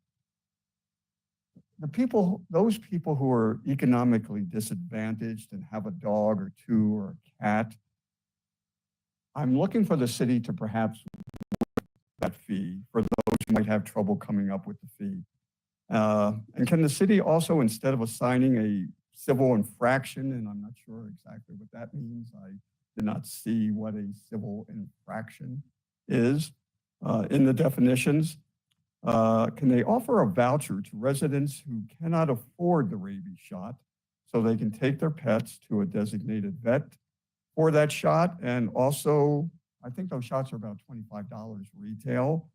Those people who are economically disadvantaged and have a dog or two or a cat, I'm looking for the city to perhaps that fee for those who might have trouble coming up with the fee. And can the city also, instead of assigning a civil infraction, and I'm not sure exactly what that means, I did not see what a civil infraction is in the definitions, can they offer a voucher to residents who cannot afford the rabies shot so they can take their pets to a designated vet for that shot? And also, I think those shots are about $25 retail.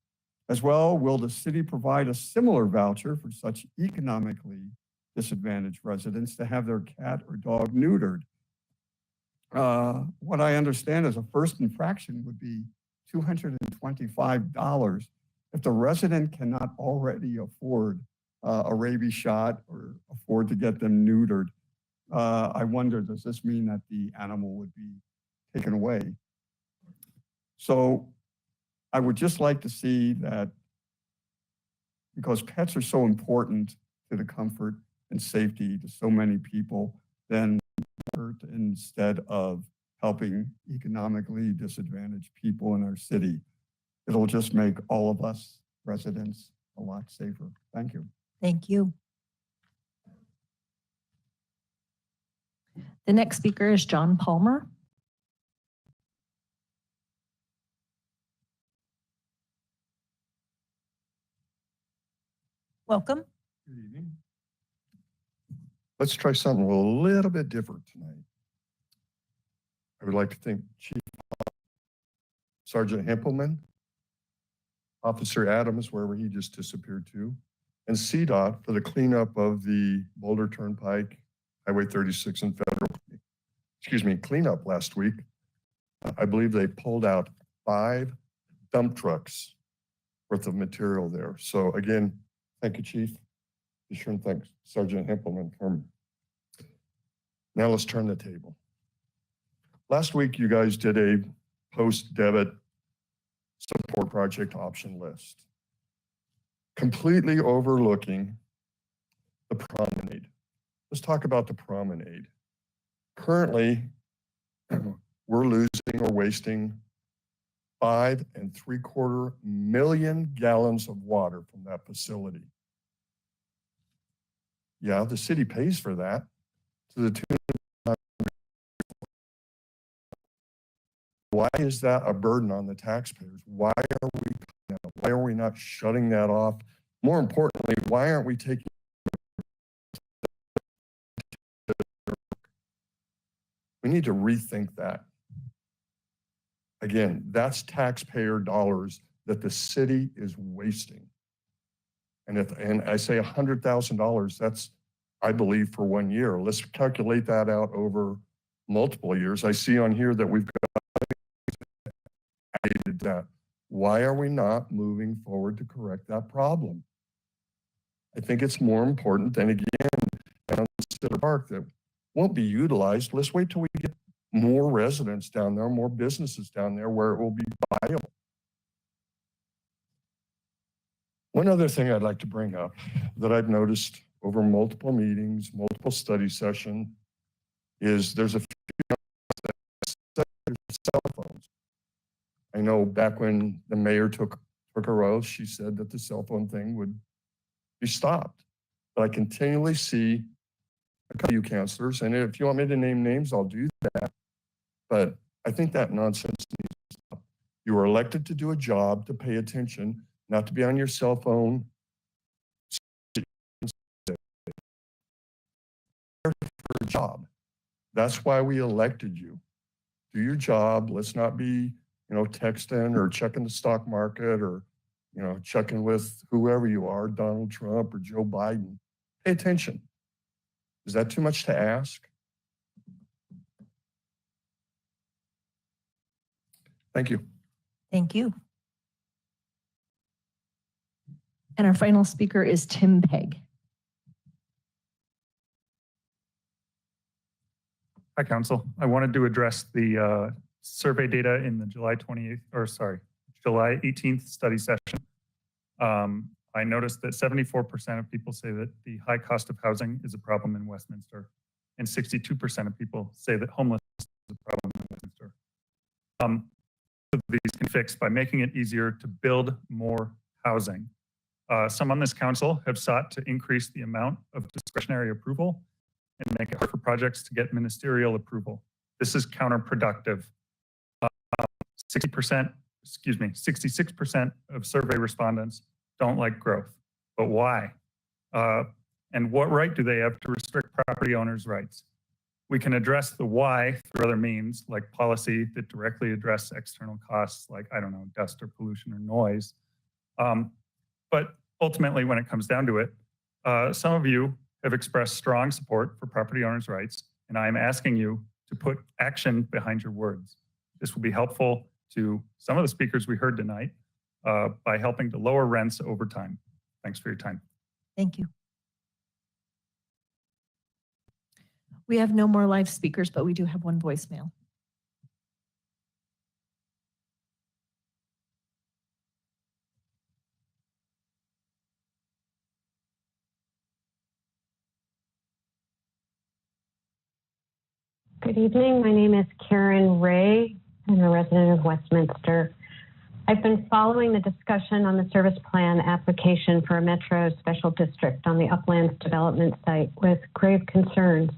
As well, will the city provide a similar voucher for such economically disadvantaged residents to have their cat or dog neutered? What I understand is a first infraction would be $225 if the resident cannot already afford a rabies shot or afford to get them neutered. I wonder, does this mean that the animal would be taken away? So I would just like to see that, because pets are so important to the comfort and safety to so many people, then instead of helping economically disadvantaged people in our city. It'll just make all of us residents a lot safer. Thank you. Thank you. The next speaker is John Palmer. Welcome. Good evening. Let's try something a little bit different tonight. I would like to thank Chief Sergeant Hempelman, Officer Adams, wherever he just disappeared to, and CDOT for the cleanup of the Boulder Turnpike, Highway 36 and Federal, cleanup last week. I believe they pulled out 5 dump trucks worth of material there. So again, thank you, Chief. Be sure and thank Sergeant Hempelman for me. Now let's turn the table. Last week, you guys did a post-debit support project option list, completely overlooking the promenade. Let's talk about the promenade. Currently, we're losing or wasting 5.75 million gallons of water from that facility. Yeah, the city pays for that to the tune of. Why is that a burden on the taxpayers? Why are we not shutting that off? More importantly, why aren't we taking? We need to rethink that. Again, that's taxpayer dollars that the city is wasting. And I say $100,000, that's, I believe, for 1 year. Let's calculate that out over multiple years. I see on here that we've got added that. Why are we not moving forward to correct that problem? I think it's more important than, again, down Cedar Park that won't be utilized. Let's wait till we get more residents down there, more businesses down there where it will be viable. One other thing I'd like to bring up that I've noticed over multiple meetings, multiple study sessions, is there's a few cell phones. I know back when the mayor took her oath, she said that the cell phone thing would be stopped. But I continually see a couple of you counselors, and if you want me to name names, I'll do that. But I think that nonsense needs to stop. You were elected to do a job, to pay attention, not to be on your cell phone. For a job. That's why we elected you. Do your job. Let's not be, texting or checking the stock market or, checking with whoever you are, Donald Trump or Joe Biden. Pay attention. Is that too much to ask? Thank you. Thank you. And our final speaker is Tim Pegg. Hi, Council. I wanted to address the survey data in the July 18th study session. I noticed that 74% of people say that the high cost of housing is a problem in Westminster, and 62% of people say that homelessness is a problem in Westminster. These can be fixed by making it easier to build more housing. Some on this council have sought to increase the amount of discretionary approval and make it hard for projects to get ministerial approval. This is counterproductive. 66% of survey respondents don't like growth, but why? And what right do they have to restrict property owners' rights? We can address the why through other means, like policy that directly address external costs, like, dust or pollution or noise. But ultimately, when it comes down to it, some of you have expressed strong support for property owners' rights, and I am asking you to put action behind your words. This will be helpful to some of the speakers we heard tonight by helping to lower rents over time. Thanks for your time. Thank you. We have no more live speakers, but we do have one voicemail. Good evening. My name is Karen Ray. I'm a resident of Westminster. I've been following the discussion on the service plan application for a Metro Special District on the Uplands development site with grave concerns.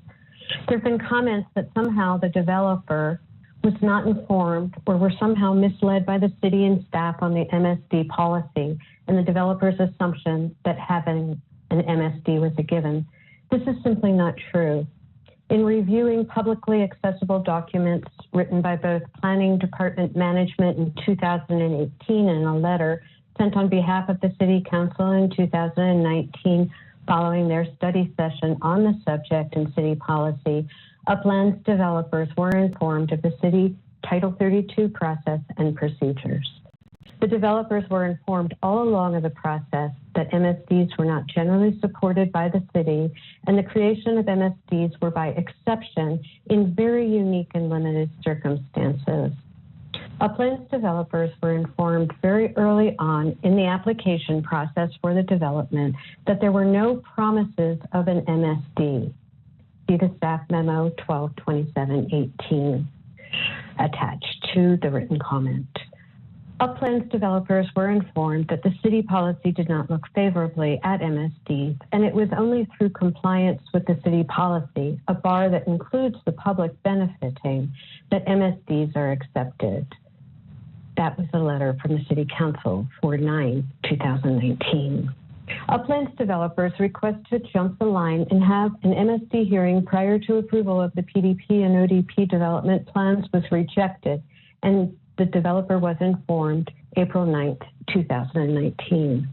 There have been comments that somehow the developer was not informed or were somehow misled by the city and staff on the MSD policy and the developer's assumption that having an MSD was a given. This is simply not true. In reviewing publicly accessible documents written by both Planning Department management in 2018 and a letter sent on behalf of the City Council in 2019 following their study session on the subject in city policy, Uplands developers were informed of the city Title 32 process and procedures. The developers were informed all along of the process that MSDs were not generally supported by the city, and the creation of MSDs were by exception in very unique and limited circumstances. Uplands developers were informed very early on in the application process for the development that there were no promises of an MSD. See the staff memo 12/27/18 attached to the written comment. Uplands developers were informed that the city policy did not look favorably at MSDs, and it was only through compliance with the city policy, a bar that includes the public benefiting, that MSDs are accepted. That was a letter from the City Council 4/9/2019. Uplands developers request to jump the line and have an MSD hearing prior to approval of the PDP and ODP development plans was rejected, and the developer was informed April 9th, 2019.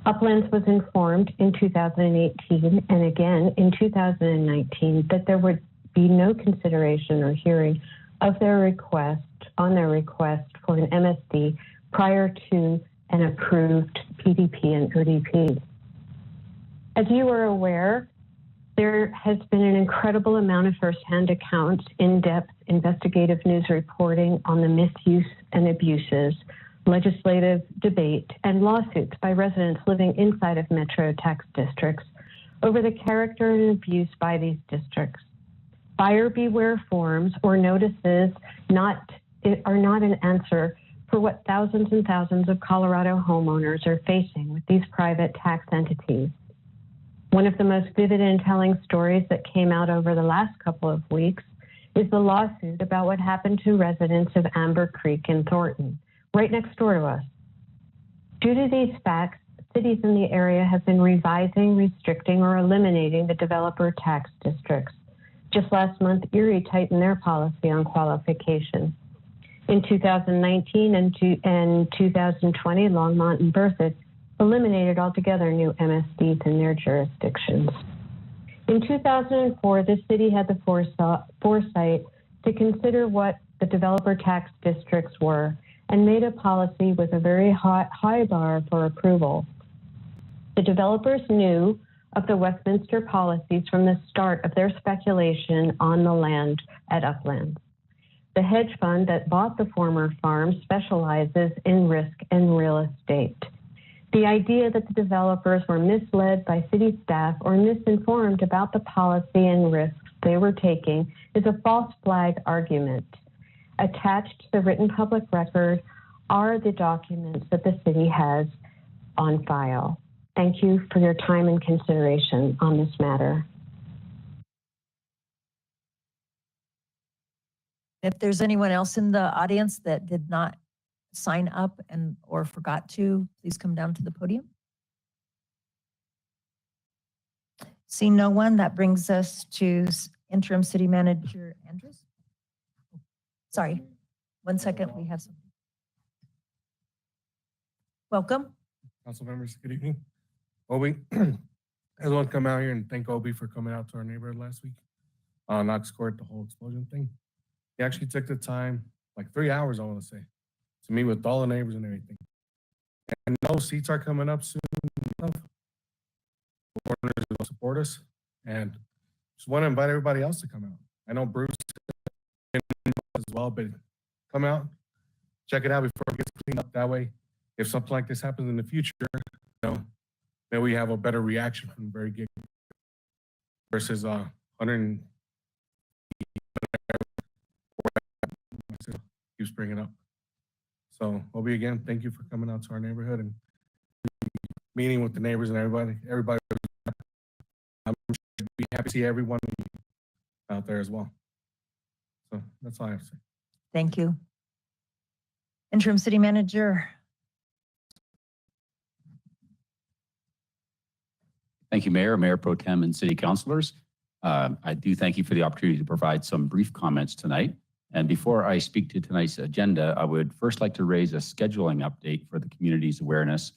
Uplands was informed in 2018 and again in 2019 that there would be no consideration or hearing of their request for an MSD prior to an approved PDP and ODP. As you are aware, there has been an incredible amount of firsthand accounts, in-depth investigative news reporting on the misuse and abuses, legislative debate, and lawsuits by residents living inside of metro tax districts over the character and abuse by these districts. Buyer beware forms or notices are not an answer for what thousands and thousands of Colorado homeowners are facing with these private tax entities. One of the most vivid and telling stories that came out over the last couple of weeks is the lawsuit about what happened to residents of Amber Creek in Thornton, right next door to us. Due to these facts, cities in the area have been revising, restricting, or eliminating the developer tax districts. Just last month, Erie tightened their policy on qualification. In 2019 and 2020, Longmont and Berthoud eliminated altogether new MSDs in their jurisdictions. In 2004, the city had the foresight to consider what the developer tax districts were and made a policy with a very high bar for approval. The developers knew of the Westminster policies from the start of their speculation on the land at Uplands. The hedge fund that bought the former farm specializes in risk and real estate. The idea that the developers were misled by city staff or misinformed about the policy and risks they were taking is a false flag argument. Attached to the written public record are the documents that the city has on file. Thank you for your time and consideration on this matter. If there's anyone else in the audience that did not sign up or forgot to, please come down to the podium. Seeing no one, that brings us to Interim City Manager Andrews. Sorry, 1 second, we have some. Welcome. council members, good evening. Obi, I just want to come out here and thank Obi for coming out to our neighborhood last week. Knox Court, the whole explosion thing. He actually took the time, like 3 hours, I want to say, to meet with all the neighbors and everything. And those seats are coming up soon. Foreigners will support us, and just want to invite everybody else to come out. I know Bruce as well, but come out, check it out before it gets cleaned up. That way, if something like this happens in the future, then we have a better reaction from the very get versus 100 keeps bringing up. So Obi, again, thank you for coming out to our neighborhood and meeting with the neighbors and everybody. I'm sure we'd be happy to see everyone out there as well. So that's all I have to say. Thank you. Interim City Manager. Thank you, Mayor, Mayor Pro Tem, and City Councilors. I do thank you for the opportunity to provide some brief comments tonight. And before I speak to tonight's agenda, I would first like to raise a scheduling update for the community's awareness.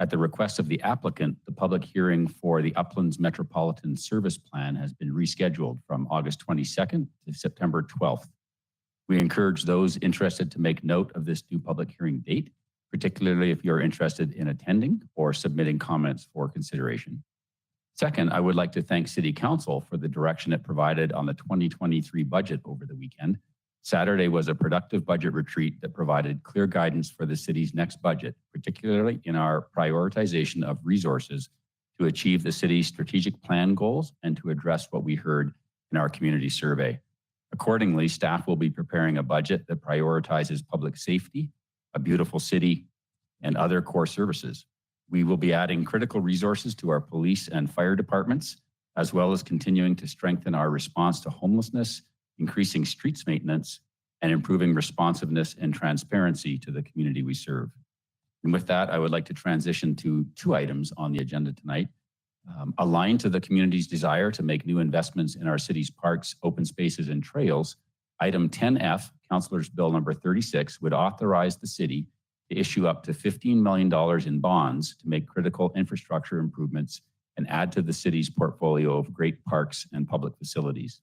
At the request of the applicant, the public hearing for the Uplands Metropolitan Service Plan has been rescheduled from August 22nd to September 12th. We encourage those interested to make note of this new public hearing date, particularly if you're interested in attending or submitting comments for consideration. Second, I would like to thank City Council for the direction it provided on the 2023 budget over the weekend. Saturday was a productive budget retreat that provided clear guidance for the city's next budget, particularly in our prioritization of resources to achieve the city's strategic plan goals and to address what we heard in our community survey. Accordingly, staff will be preparing a budget that prioritizes public safety, a beautiful city, and other core services. We will be adding critical resources to our police and fire departments, as well as continuing to strengthen our response to homelessness, increasing streets maintenance, and improving responsiveness and transparency to the community we serve. And with that, I would like to transition to 2 items on the agenda tonight. Aligned to the community's desire to make new investments in our city's parks, open spaces, and trails, item 10F, Councilor's Bill number 36, would authorize the city to issue up to $15 million in bonds to make critical infrastructure improvements and add to the city's portfolio of great parks and public facilities.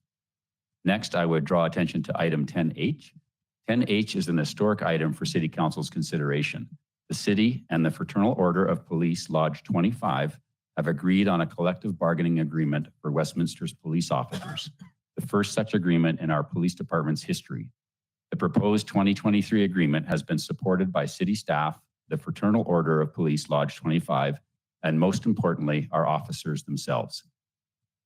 Next, I would draw attention to item 10H. 10H is an historic item for City Council's consideration. The city and the Fraternal Order of Police Lodge 25 have agreed on a collective bargaining agreement for Westminster's police officers, the first such agreement in our police department's history. The proposed 2023 agreement has been supported by city staff, the Fraternal Order of Police Lodge 25, and most importantly, our officers themselves.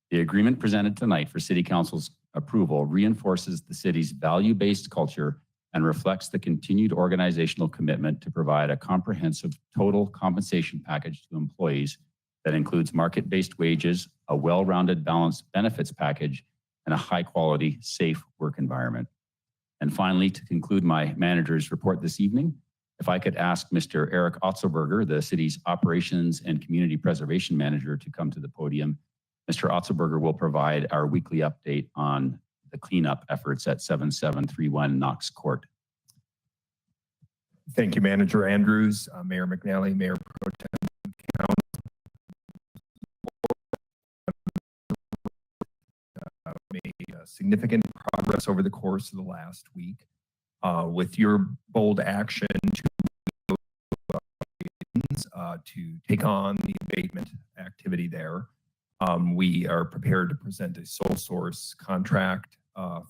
The agreement presented tonight for City Council's approval reinforces the city's value-based culture and reflects the continued organizational commitment to provide a comprehensive total compensation package to employees that includes market-based wages, a well-rounded balanced benefits package, and a high-quality, safe work environment. And finally, to conclude my manager's report this evening, if I could ask Mr. Eric Otzelberger, the city's Operations and Community Preservation Manager, to come to the podium. Mr. Otzelberger will provide our weekly update on the cleanup efforts at 7731 Knox Court. Thank you, Manager Andrews, Mayor McNally, Mayor Pro Tem, made significant progress over the course of the last week. With your bold action to take on the abatement activity there, we are prepared to present a sole source contract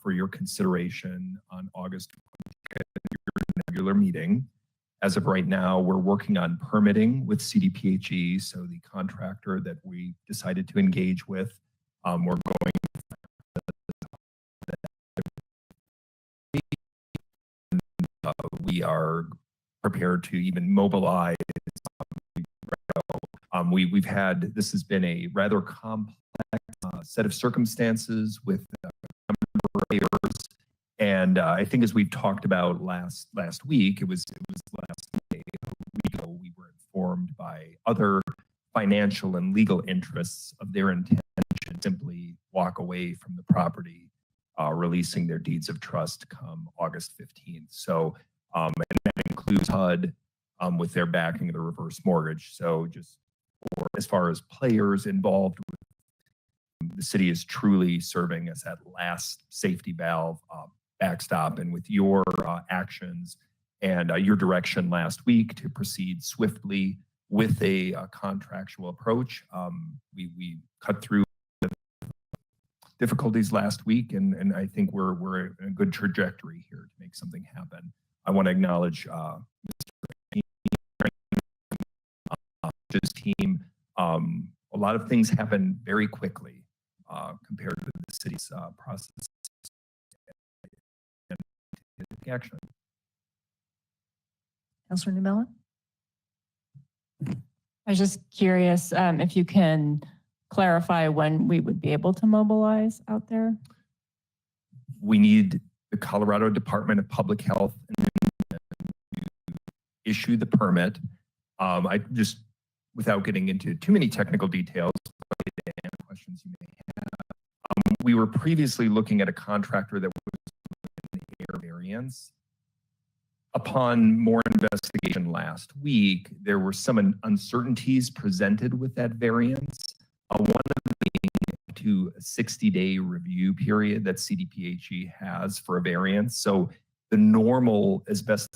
for your consideration on August 20th, your regular meeting. As of right now, we're working on permitting with CDPHE, so the contractor that we decided to engage with. We're going we are prepared to even mobilize. We've had, this has been a rather complex set of circumstances with players, and I think as we talked about last week, it was last week ago, we were informed by other financial and legal interests of their intention to simply walk away from the property, releasing their deeds of trust come August 15th. So, and that includes HUD, with their backing of the reverse mortgage. So just as far as players involved, the city is truly serving as that last safety valve, backstop. And with your actions and your direction last week to proceed swiftly with a contractual approach, we cut through the difficulties last week, and I think we're in a good trajectory here to make something happen. I want to acknowledge his team. A lot of things happen very quickly compared to the city's process and action. Councilor Numella? I was just curious if you can clarify when we would be able to mobilize out there. We need the Colorado Department of Public Health to issue the permit. I just, without getting into too many technical details, questions you may have. We were previously looking at a contractor that was in the air variance. Upon more investigation last week, there were some uncertainties presented with that variance. One of them being to a 60-day review period that CDPHE has for a variance. So the normal asbestos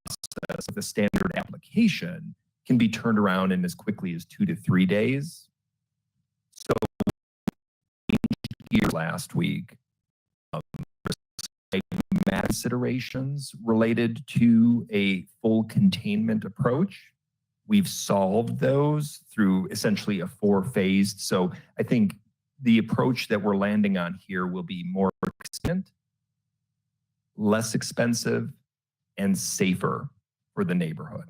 process of the standard application can be turned around in as quickly as 2 to 3 days. So here last week, considerations related to a full containment approach. We've solved those through essentially a 4-phased. So I think the approach that we're landing on here will be more efficient, less expensive, and safer for the neighborhood.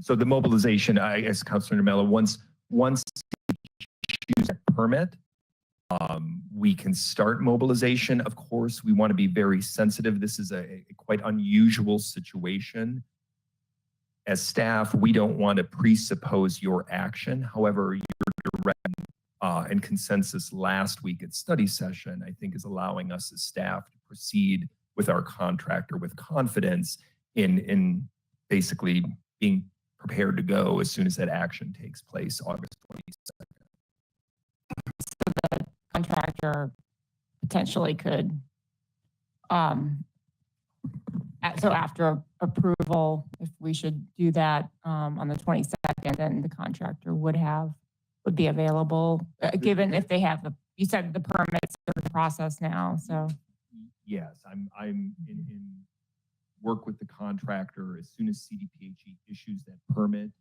So the mobilization, I guess, Councilor Mello, once you choose a permit, we can start mobilization. Of course, we want to be very sensitive. This is a quite unusual situation. As staff, we don't want to presuppose your action. However, your direct and consensus last week at study session, I think, is allowing us as staff to proceed with our contractor with confidence in basically being prepared to go as soon as that action takes place, August 22nd. So the contractor potentially could, so after approval, if we should do that on the 22nd, then the contractor would be available, given if they have you said the permits are in process now, so. Yes, I'm in work with the contractor. As soon as CDPHE issues that permit,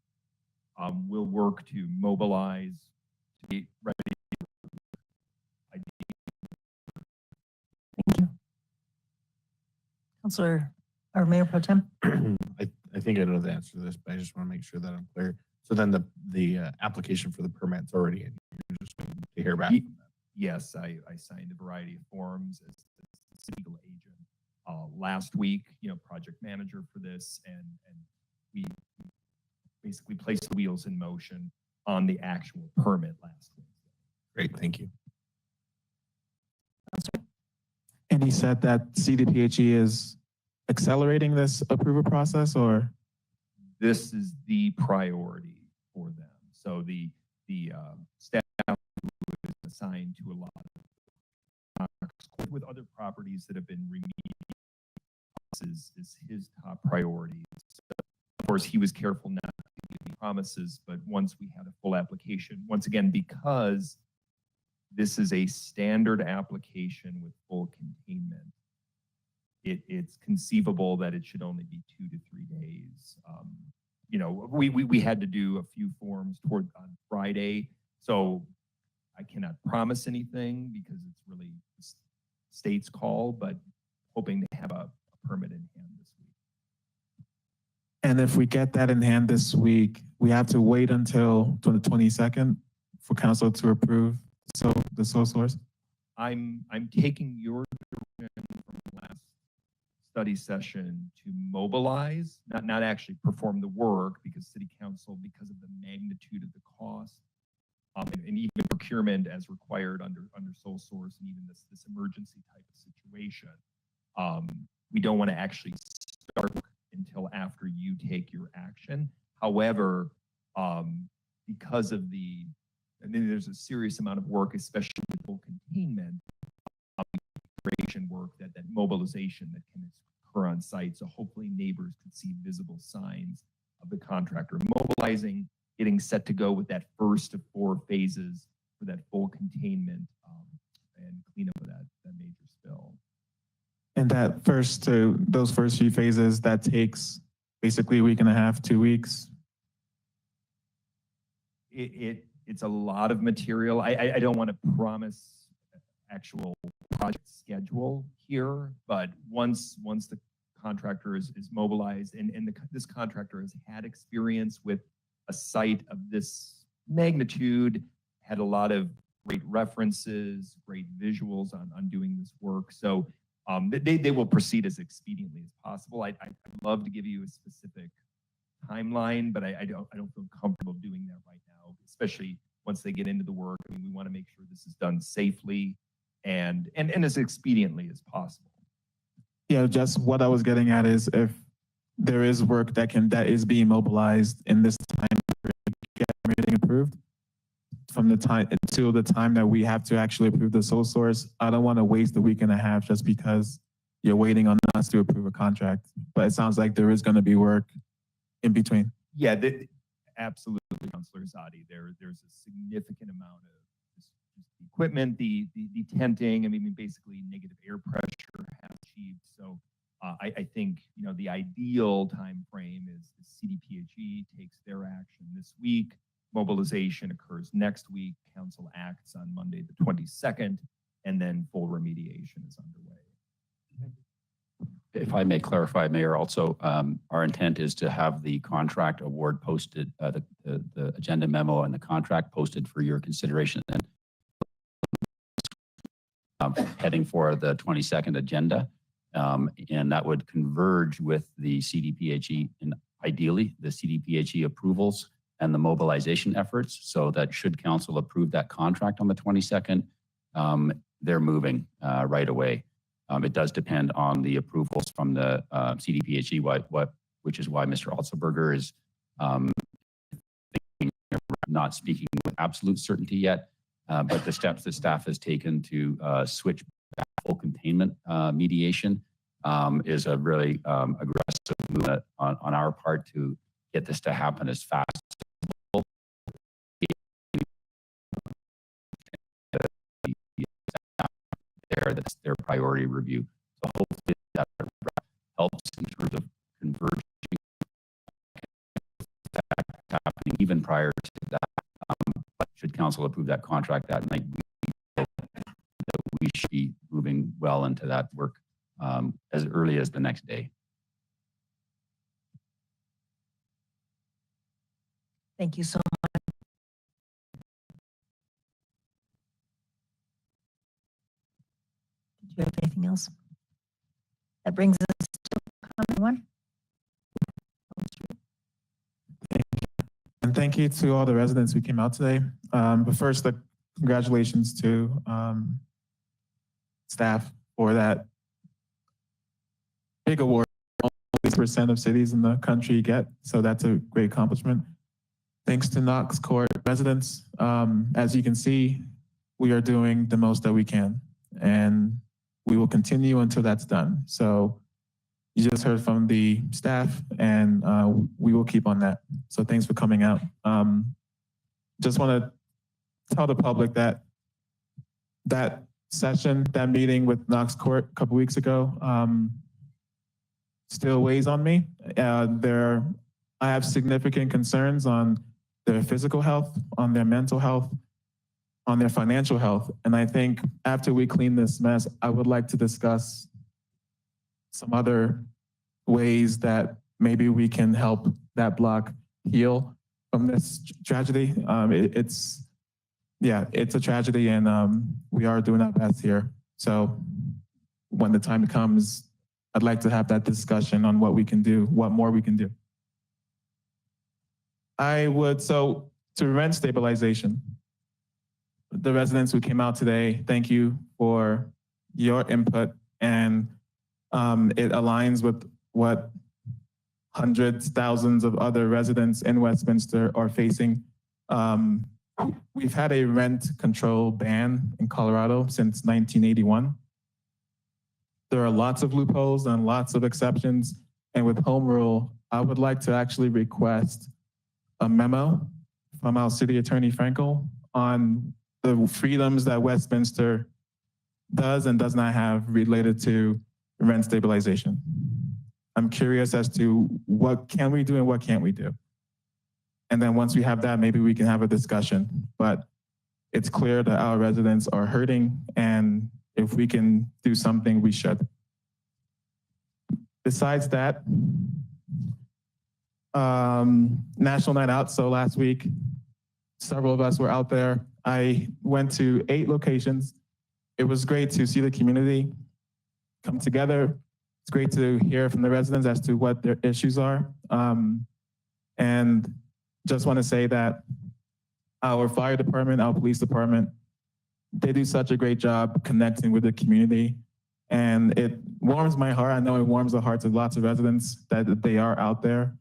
we'll work to mobilize to be ready. Thank you. Councilor or Mayor Pro Tem? I think I know the answer to this, but I just want to make sure that I'm clear. So then the application for the permit's already in. You're just waiting to hear back. Yes, I signed a variety of forms as the legal agent last week, project manager for this, and we basically placed the wheels in motion on the actual permit last week. Great, thank you. And he said that CDPHE is accelerating this approval process, or? This is the priority for them. So the staff is assigned to a lot of with other properties that have been remediated is his top priority. So of course, he was careful not to give any promises, but once we had a full application, once again, because this is a standard application with full containment, it's conceivable that it should only be 2 to 3 days. We had to do a few forms on Friday, so I cannot promise anything because it's really the state's call, but hoping to have a permit in hand this week. And if we get that in hand this week, we have to wait until the 22nd for council to approve the sole source? I'm taking your direction from the last study session to mobilize, not actually perform the work, because city council, because of the magnitude of the cost, and even procurement as required under sole source, and even this emergency type of situation, we don't want to actually start until after you take your action. However, because of there's a serious amount of work, especially with full containment, creation work, that mobilization that can occur on site. So hopefully neighbors could see visible signs of the contractor mobilizing, getting set to go with that first of 4 phases for that full containment and cleanup of that major spill. And those first few phases, that takes basically a week and a half, 2 weeks. It's a lot of material. I don't want to promise actual project schedule here, but once the contractor is mobilized and this contractor has had experience with a site of this magnitude, had a lot of great references, great visuals on doing this work. So they will proceed as expediently as possible. I'd love to give you a specific timeline, but I don't feel comfortable doing that right now, especially once they get into the work. I mean, we want to make sure this is done safely and as expediently as possible. Yeah, just what I was getting at is if there is work that is being mobilized in this time to get everything approved, from the time until the time that we have to actually approve the sole source, I don't want to waste a week and a half just because you're waiting on us to approve a contract. But it sounds like there is going to be work in between. Yeah, absolutely, Councilor Zadi. There's a significant amount of just equipment, the tenting. I mean, basically negative air pressure has achieved. So I think the ideal time frame is CDPHE takes their action this week. Mobilization occurs next week. Council acts on Monday, the 22nd, and then full remediation is underway. If I may clarify, Mayor, also, our intent is to have the contract award posted, the agenda memo and the contract posted for your consideration, and heading for the 22nd agenda. And that would converge with the CDPHE and ideally the CDPHE approvals and the mobilization efforts, so that should council approve that contract on the 22nd, they're moving right away. It does depend on the approvals from the CDPHE, which is why Mr. Altsberger is not speaking with absolute certainty yet, but the steps that staff has taken to switch back full containment mediation is a really aggressive move on our part to get this to happen as fast as possible. That's their priority review. So hopefully that helps in terms of converging happening even prior to that. But should council approve that contract that night, we should be moving well into that work as early as the next day. Thank you so much. Did you have anything else? That brings us to comment one. And thank you to all the residents who came out today. But first, congratulations to staff for that big award. Only 6% of cities in the country get, so that's a great accomplishment. Thanks to Knox Court residents. As you can see, we are doing the most that we can, and we will continue until that's done. So you just heard from the staff, and we will keep on that. So thanks for coming out. Just want to tell the public that that meeting with Knox Court a couple weeks ago still weighs on me. I have significant concerns on their physical health, on their mental health, on their financial health. And I think after we clean this mess, I would like to discuss some other ways that maybe we can help that block heal from this tragedy. It's a tragedy, and we are doing our best here. So when the time comes, I'd like to have that discussion on what we can do, what more we can do. So to rent stabilization, the residents who came out today, thank you for your input, and it aligns with what hundreds, thousands of other residents in Westminster are facing. We've had a rent control ban in Colorado since 1981. There are lots of loopholes and lots of exceptions. And with home rule, I would like to actually request a memo from our city attorney, Frankel, on the freedoms that Westminster does and does not have related to rent stabilization. I'm curious as to what can we do and what can't we do. And then once we have that, maybe we can have a discussion. But it's clear that our residents are hurting, and if we can do something, we should. Besides that, National Night Out. So last week, several of us were out there. I went to 8 locations. It was great to see the community come together. It's great to hear from the residents as to what their issues are. And just want to say that our fire department, our police department, they do such a great job connecting with the community. And it warms my heart. I know it warms the hearts of lots of residents that they are out there.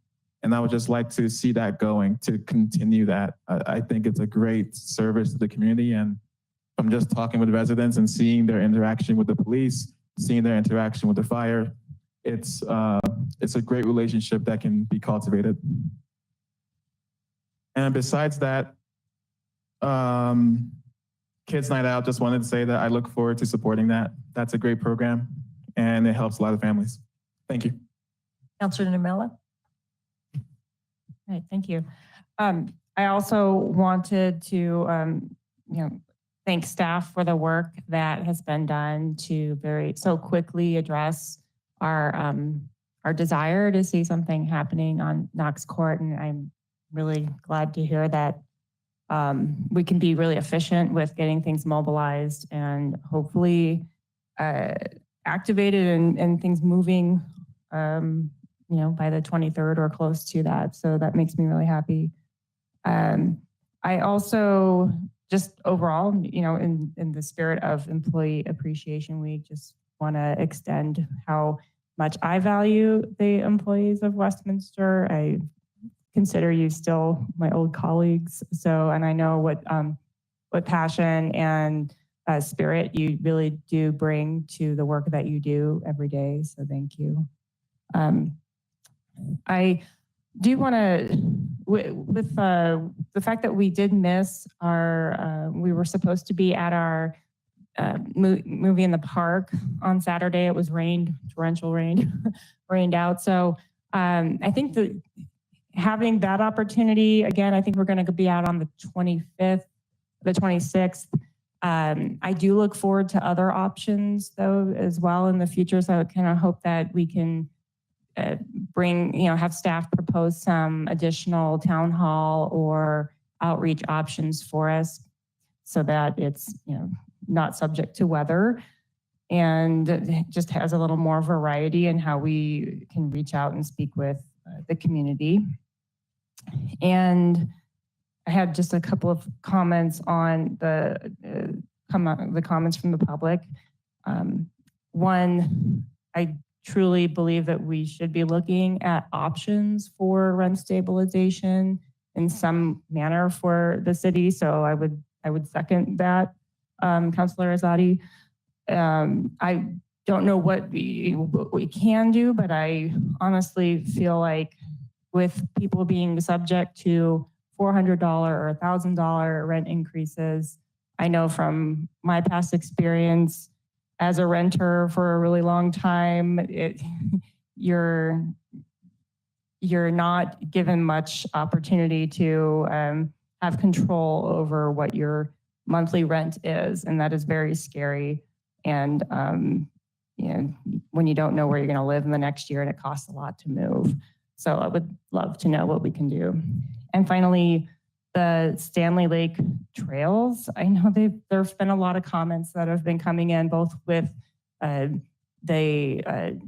And I would just like to see that going, to continue that. I think it's a great service to the community. And from just talking with residents and seeing their interaction with the police, seeing their interaction with the fire, it's a great relationship that can be cultivated. And besides that, Kids Night Out, just wanted to say that I look forward to supporting that. That's a great program, and it helps a lot of families. Thank you. Councilor Namela? Right, thank you. I also wanted to, thank staff for the work that has been done to so quickly address our desire to see something happening on Knox Court, and I'm really glad to hear that we can be really efficient with getting things mobilized and hopefully activated and things moving, by the 23rd or close to that. So that makes me really happy. I also just overall, in the spirit of Employee Appreciation Week, just want to extend how much I value the employees of Westminster. I consider you still my old colleagues. So, and I know what passion and spirit you really do bring to the work that you do every day. So thank you. I do want to, with the fact that we did miss we were supposed to be at our movie in the park on Saturday. It was torrential rain, rained out. So I think that having that opportunity, again, I think we're going to be out on the 25th, the 26th. I do look forward to other options though, as well in the future. So I kind of hope that we can have staff propose some additional town hall or outreach options for us so that it's, not subject to weather and just has a little more variety in how we can reach out and speak with the community. And I had just a couple of comments on the comments from the public. One, I truly believe that we should be looking at options for rent stabilization in some manner for the city. So I would second that, Councilor Azadi. I don't know what we can do, but I honestly feel like with people being subject to $400 or $1,000 rent increases, I know from my past experience as a renter for a really long time, you're not given much opportunity to have control over what your monthly rent is, and that is very scary. And when you don't know where you're going to live in the next year, and it costs a lot to move. So I would love to know what we can do. And finally, the Stanley Lake trails. I know there've been a lot of comments that have been coming in, both with the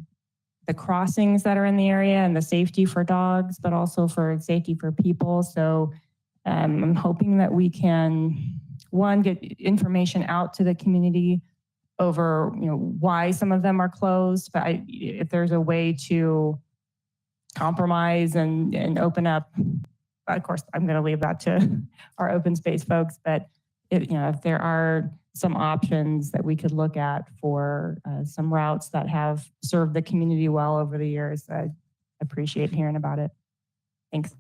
crossings that are in the area and the safety for dogs, but also for safety for people. So I'm hoping that we can, one, get information out to the community over why some of them are closed, but if there's a way to compromise and open up. Of course, I'm going to leave that to our open space folks, but if there are some options that we could look at for some routes that have served the community well over the years, I appreciate hearing about it. Thanks.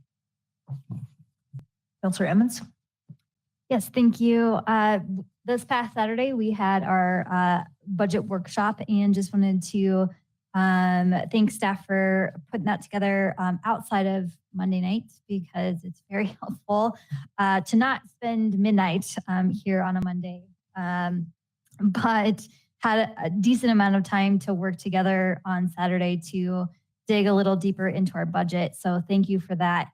Councilor Emmons? Yes, thank you. This past Saturday, we had our budget workshop and just wanted to thank staff for putting that together outside of Monday night because it's very helpful to not spend midnight here on a Monday, but had a decent amount of time to work together on Saturday to dig a little deeper into our budget. So thank you for that.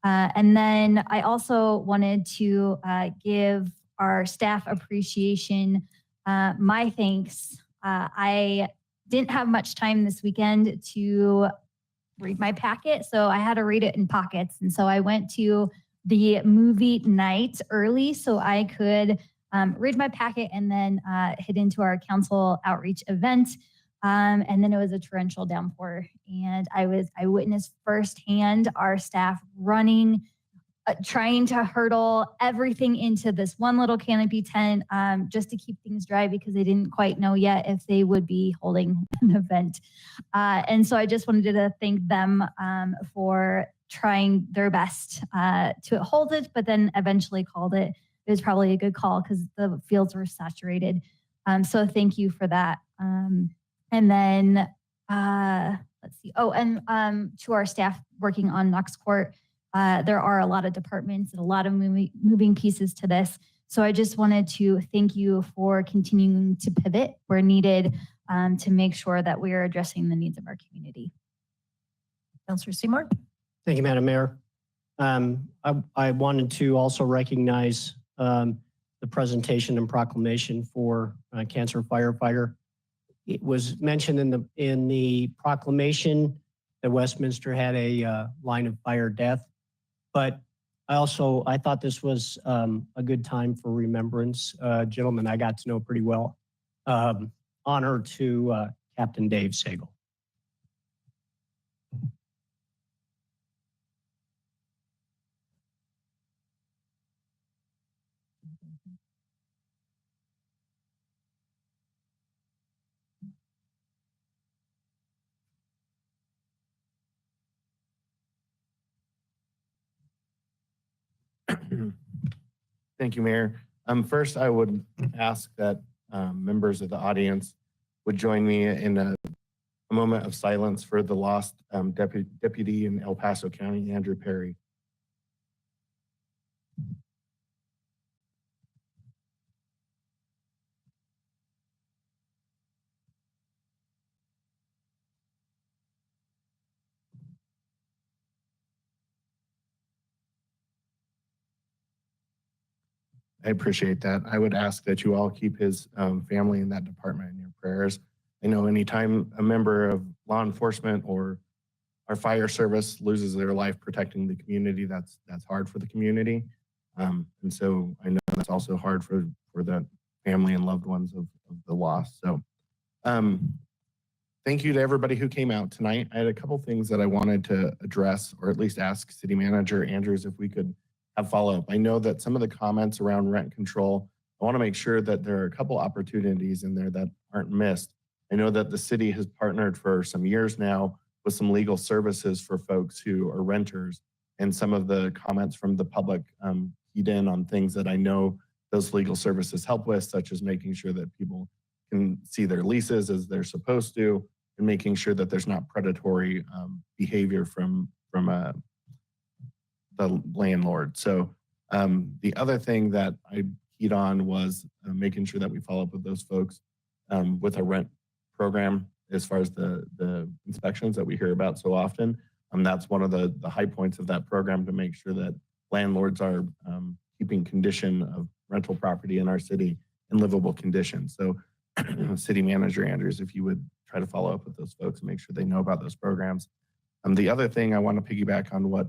And then I also wanted to give our staff appreciation my thanks. I didn't have much time this weekend to read my packet, so I had to read it in pockets. And so I went to the movie night early so I could read my packet and then head into our council outreach event. And then it was a torrential downpour, and I witnessed firsthand our staff running, trying to hurdle everything into this one little canopy tent just to keep things dry because they didn't quite know yet if they would be holding an event. And so I just wanted to thank them for trying their best to hold it, but then eventually called it. It was probably a good call because the fields were saturated. So thank you for that. And then let's see. Oh, and to our staff working on Knox Court, there are a lot of departments and a lot of moving pieces to this. So I just wanted to thank you for continuing to pivot where needed to make sure that we are addressing the needs of our community. Councilor Seymour? Thank you, Madam Mayor. I wanted to also recognize the presentation and proclamation for cancer firefighter. It was mentioned in the proclamation that Westminster had a line of fire death, but I thought this was a good time for remembrance. Gentleman I got to know pretty well. Honor to Captain Dave Sagal. Thank you, Mayor. First, I would ask that members of the audience would join me in a moment of silence for the lost deputy in El Paso County, Andrew Perry. I appreciate that. I would ask that you all keep his family in that department in your prayers. I know anytime a member of law enforcement or our fire service loses their life protecting the community, that's hard for the community. And so I know that's also hard for the family and loved ones of the lost. So thank you to everybody who came out tonight. I had a couple things that I wanted to address, or at least ask City Manager Andrews if we could have follow-up. I know that some of the comments around rent control, I want to make sure that there are a couple opportunities in there that aren't missed. I know that the city has partnered for some years now with some legal services for folks who are renters, and some of the comments from the public keyed in on things that I know those legal services help with, such as making sure that people can see their leases as they're supposed to, and making sure that there's not predatory behavior from the landlord. So the other thing that I keyed on was making sure that we follow up with those folks with a rent program as far as the inspections that we hear about so often. That's one of the high points of that program, to make sure that landlords are keeping condition of rental property in our city in livable conditions. So City Manager Andrews, if you would try to follow up with those folks and make sure they know about those programs. The other thing I want to piggyback on what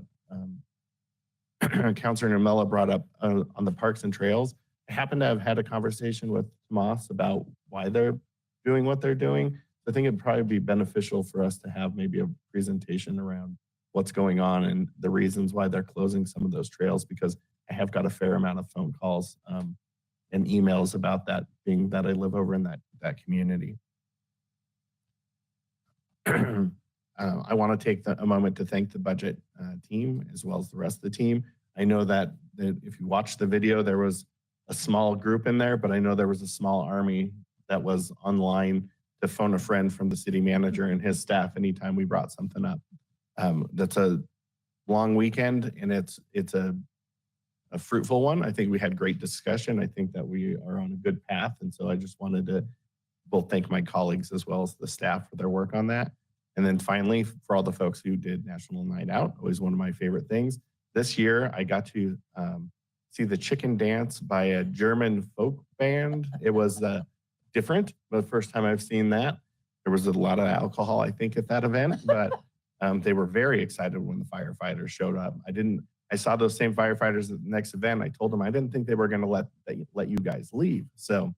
Councilor Namella brought up on the parks and trails. I happen to have had a conversation with Tomas about why they're doing what they're doing. I think it'd probably be beneficial for us to have maybe a presentation around what's going on and the reasons why they're closing some of those trails, because I have got a fair amount of phone calls and emails about that, being that I live over in that community. I want to take a moment to thank the budget team as well as the rest of the team. I know that if you watch the video, there was a small group in there, but I know there was a small army that was online to phone a friend from the city manager and his staff anytime we brought something up. That's a long weekend, and it's a fruitful one. I think we had great discussion. I think that we are on a good path, and so I just wanted to both thank my colleagues as well as the staff for their work on that. And then finally, for all the folks who did National Night Out, always one of my favorite things. This year, I got to see the chicken dance by a German folk band. It was different, the first time I've seen that. There was a lot of alcohol, I think, at that event, but they were very excited when the firefighters showed up. I saw those same firefighters at the next event. I told them I didn't think they were going to let you guys leave. So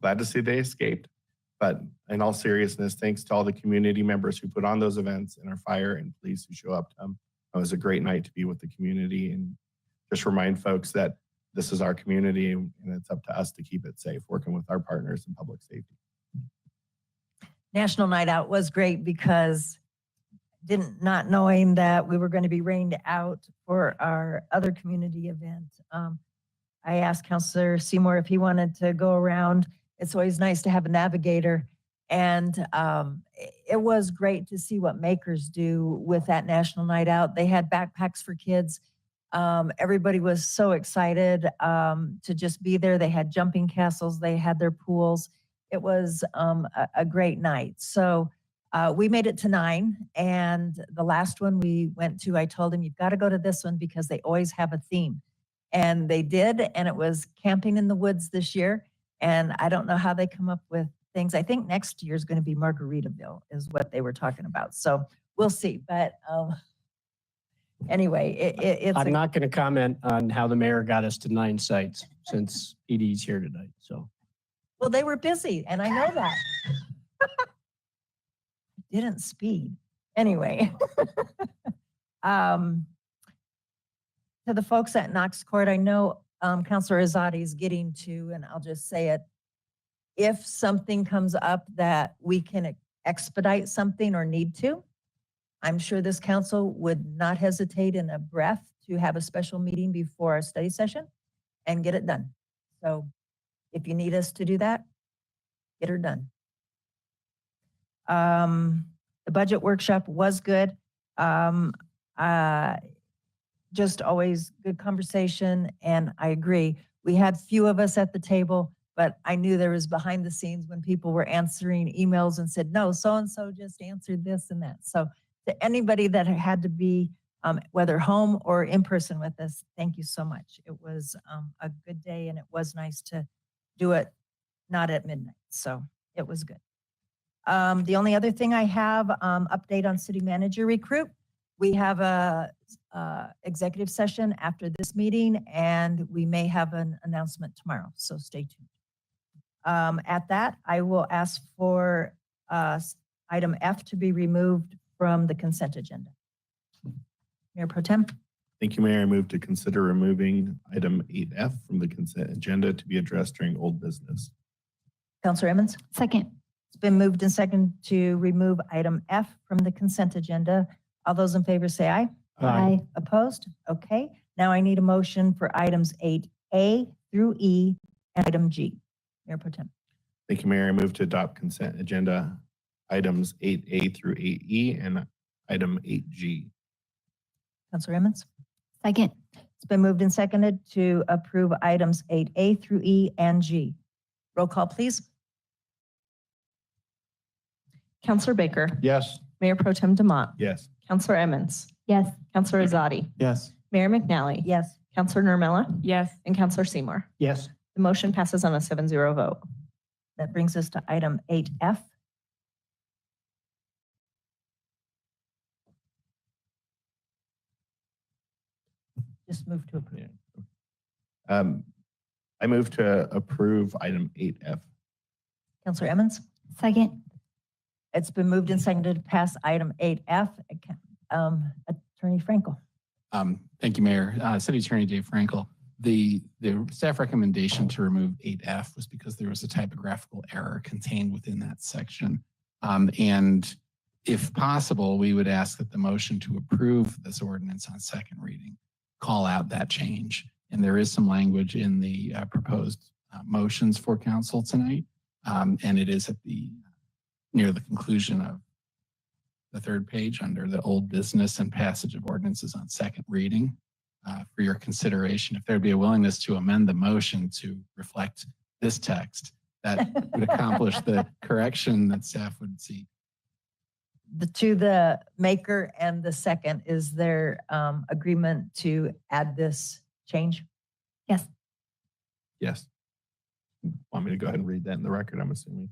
glad to see they escaped. But in all seriousness, thanks to all the community members who put on those events and our fire and police who show up. It was a great night to be with the community, and just remind folks that this is our community and it's up to us to keep it safe, working with our partners in public safety. National Night Out was great because not knowing that we were going to be rained out for our other community event. I asked Councilor Seymour if he wanted to go around. It's always nice to have a navigator. And it was great to see what makers do with that National Night Out. They had backpacks for kids. Everybody was so excited to just be there. They had jumping castles. They had their pools. It was a great night. So we made it to 9. And the last one we went to, I told him, you've got to go to this one because they always have a theme. And they did. And it was camping in the woods this year. And I don't know how they come up with things. I think next year is going to be Margaritaville is what they were talking about. So we'll see. But anyway, it's I'm not going to comment on how the mayor got us to 9 sites since PD's here tonight. So, well, they were busy, and I know that. Didn't speed. Anyway, to the folks at Knox Court, I know Councilor Azadi is getting to, and I'll just say it, if something comes up that we can expedite something or need to, I'm sure this council would not hesitate in a breath to have a special meeting before our study session and get it done. So if you need us to do that, get her done. The budget workshop was good. Just always good conversation, and I agree. We had few of us at the table, but I knew there was behind the scenes when people were answering emails and said, no, so-and-so just answered this and that. So to anybody that had to be, whether home or in person with us, thank you so much. It was a good day, and it was nice to do it not at midnight. So it was good. The only other thing I have, update on city manager recruit. We have a executive session after this meeting, and we may have an announcement tomorrow, so stay tuned. At that, I will ask for item F to be removed from the consent agenda. Mayor Pro Tem. Thank you, Mayor. I move to consider removing item 8F from the consent agenda to be addressed during old business. Councilor Emmons. Second. It's been moved and seconded to remove item F from the consent agenda. All those in favor say aye. Aye. Opposed? Okay. Now I need a motion for items 8A through E and item G. Mayor Pro Tem. Thank you, Mayor. I move to adopt consent agenda items 8A through 8E and item 8G. Councilor Emmons. Second. It's been moved and seconded to approve items 8A through E and G. Roll call, please. Counselor Baker. Yes. Mayor Pro Tem Demott. Yes. Counselor Emmons. Yes. Counselor Azadi. Yes. Mayor McNally. Yes. Counselor Nurmela. Yes. And Counselor Seymour. yes. The motion passes on a 7-0 vote. That brings us to item 8F. Just move to approve. I move to approve item 8F. Councilor Emmons. Second. It's been moved and seconded to pass item 8F. Attorney Attorney Frankel. Thank you, Mayor. City Attorney Dave Frankel. The staff recommendation to remove 8F was because there was a typographical error contained within that section. And if possible, we would ask that the motion to approve this ordinance on second reading call out that change. And there is some language in the proposed motions for council tonight. And it is at near the conclusion of the third page under the old business and passage of ordinances on second reading for your consideration. If there'd be a willingness to amend the motion to reflect this text, that would accomplish the correction that staff would see. To the maker and the second, is there agreement to add this change? Yes. Yes. Want me to go ahead and read that in the record, I'm assuming?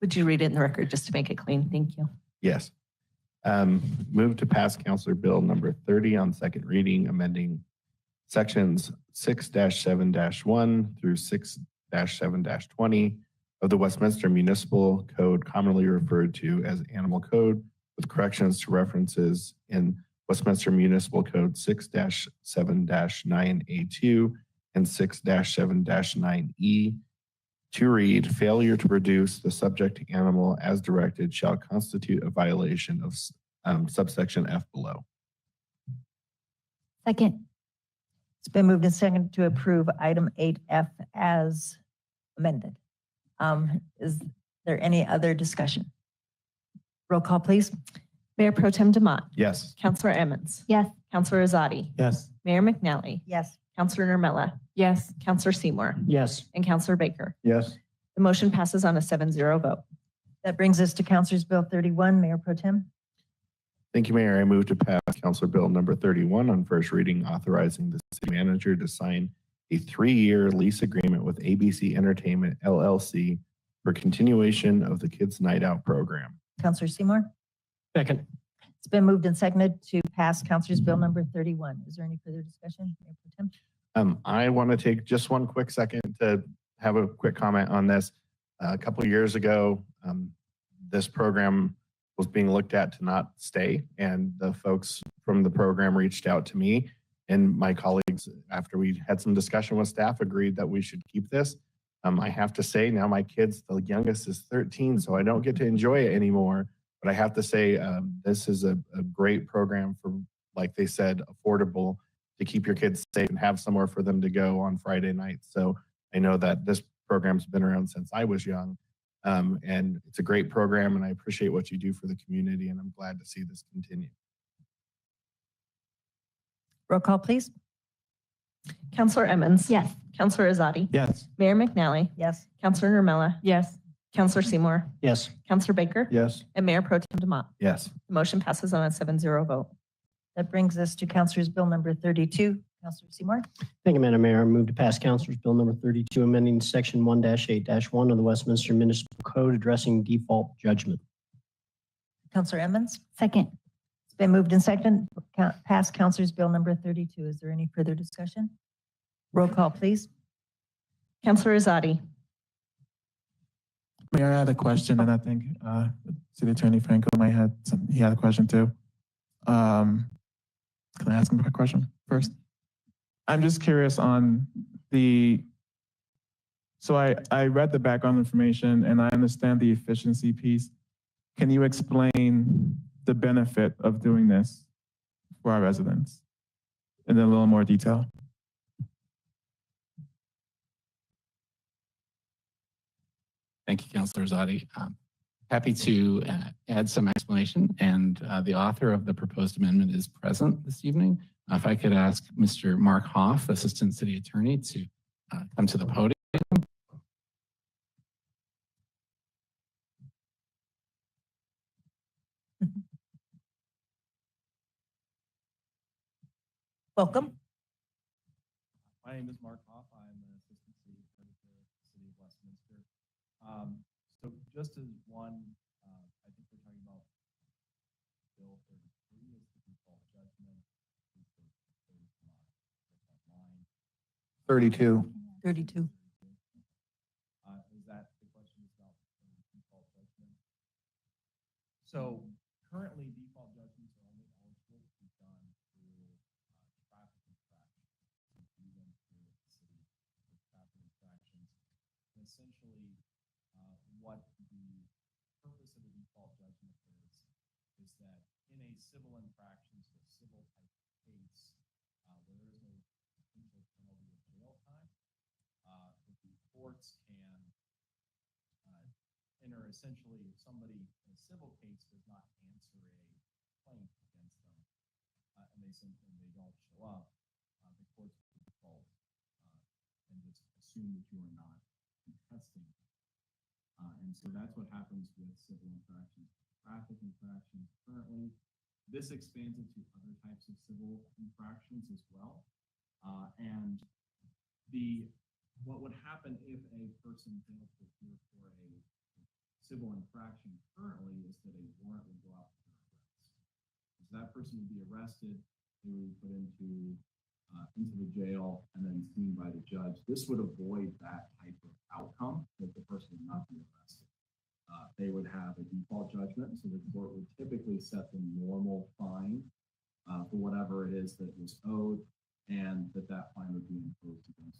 Would you read it in the record just to make it clean? Thank you. Yes. Move to pass Councilor Bill number 30 on second reading, amending sections 6-7-1 through 6-7-20 of the Westminster Municipal Code, commonly referred to as Animal Code, with corrections to references in Westminster Municipal Code 6-7-9A2 and 6-7-9E to read, failure to produce the subject animal as directed shall constitute a violation of subsection F below. Second. It's been moved and seconded to approve item 8F as amended. Is there any other discussion? Roll call, please. Mayor Pro Tem Demott. Yes. Councilor Emmons. Yes. Councilor Azadi. Yes. Mayor McNally. Yes. Councilor Nermella. Yes. Councilor Seymour. Yes. And Councilor Baker. Yes. The motion passes on a 7-0 vote. That brings us to Councilor's Bill 31. Mayor Pro Tem. Thank you, Mayor. I move to pass Councilor Bill number 31 on first reading, authorizing the city manager to sign a 3-year lease agreement with ABC Entertainment LLC for continuation of the Kids Night Out program. Councilor Seymour. Second. It's been moved and seconded to pass Councilor's Bill number 31. Is there any further discussion? Mayor Pro Tem. I want to take just one quick second to have a quick comment on this. A couple of years ago, this program was being looked at to not stay, and the folks from the program reached out to me and my colleagues after we had some discussion with staff, agreed that we should keep this. I have to say now my kids, the youngest is 13, so I don't get to enjoy it anymore. But I have to say this is a great program for, like they said, affordable, to keep your kids safe and have somewhere for them to go on Friday nights. So I know that this program's been around since I was young, and it's a great program, and I appreciate what you do for the community, and I'm glad to see this continue. Roll call, please. Councilor Emmons. Yes. Councilor Azadi. Yes. Mayor McNally. Yes. Councilor Nermella. Yes. Councilor Seymour. Yes. Councilor Baker. Yes. And Mayor Pro Tem Demott. Yes. The motion passes on a 7-0 vote. That brings us to Councilor's Bill number 32. Councilor Seymour. Thank you, Madam Mayor. I move to pass Councilor's Bill number 32, amending section 1-8-1 of the Westminster Municipal Code addressing default judgment. Councilor Emmons. Second. It's been moved and seconded to pass Councilor's Bill number 32. Is there any further discussion? Roll call, please. Councilor Azadi. Mayor, I had a question, and I think City Attorney Franco might have he had a question too. Can I ask him a question first? I'm just curious on so I read the background information and I understand the efficiency piece. Can you explain the benefit of doing this for our residents in a little more detail? Thank you, Councilor Zadi. Happy to add some explanation, and the author of the proposed amendment is present this evening. If I could ask Mr. Mark Hoff, Assistant City Attorney, to come to the podium. Welcome. My name is Mark Hoff. I'm an Assistant City Attorney for the City of Westminster. So just as one, I think we're talking about Bill 33 is the default judgment. 32. 32. Is that the question about default judgment? So currently default judgments are only eligible to essentially, what the purpose of the default judgment is that in a civil infraction, so civil type case, where there is no potential penalty of jail time, the courts can enter essentially if somebody in a civil case does not answer a complaint against them, and they don't show up, the courts will default and just assume that you are not contesting. And so that's what happens with civil infractions. Traffic infractions currently, this expands into other types of civil infractions as well. And what would happen if a person fails to appear for a civil infraction currently is that a warrant would go out for their arrest. So that person would be arrested, they would be put into the jail and then seen by the judge. This would avoid that type of outcome that the person would not be arrested. They would have a default judgment, so the court would typically set the normal fine for whatever it is that was owed, and that fine would be imposed against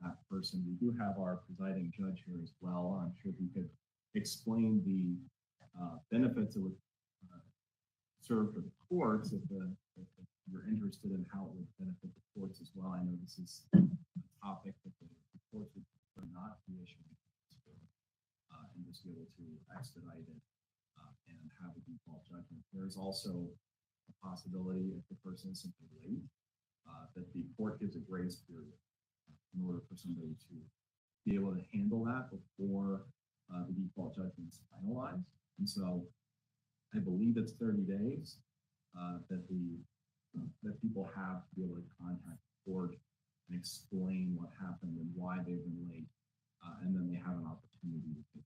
that person. We do have our presiding judge here as well. I'm sure he could explain the benefits it would serve for the courts if you're interested in how it would benefit the courts as well. I know this is a topic that the courts would prefer not to issue and just be able to expedite it and have a default judgment. There's also a possibility if the person is simply late that the court gives a grace period in order for somebody to be able to handle that before the default judgment is finalized. And so I believe it's 30 days that people have to be able to contact the court and explain what happened and why they've been late, and then they have an opportunity to take.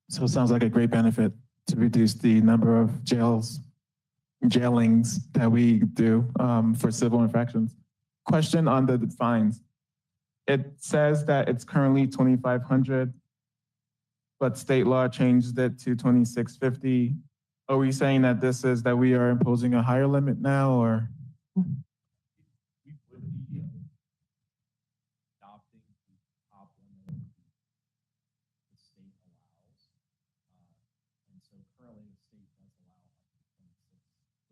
So it sounds like a great benefit to reduce the number of jailings that we do for civil infractions. Question on the fines. It says that it's currently $2,500, but state law changed it to $2,650. Are we saying that this is that we are imposing a higher limit now, or? We would be adopting the top limit the state allows. And so currently the state does allow up to $2,650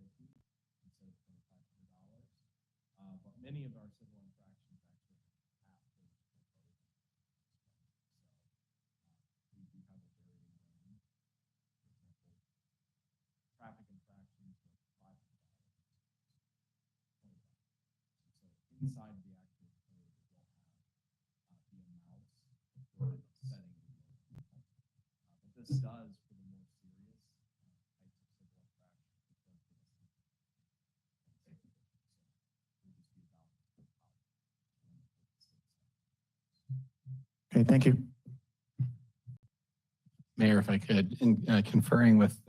instead of $2,500. But many of our civil infractions actually have to be proposed. So we do have a very low limit. For example, traffic infractions are $500. So inside the actual code, it will have the amounts for setting the limit. But this does for the more serious types of civil infractions. Okay, thank you. Mayor, if I could, in conferring with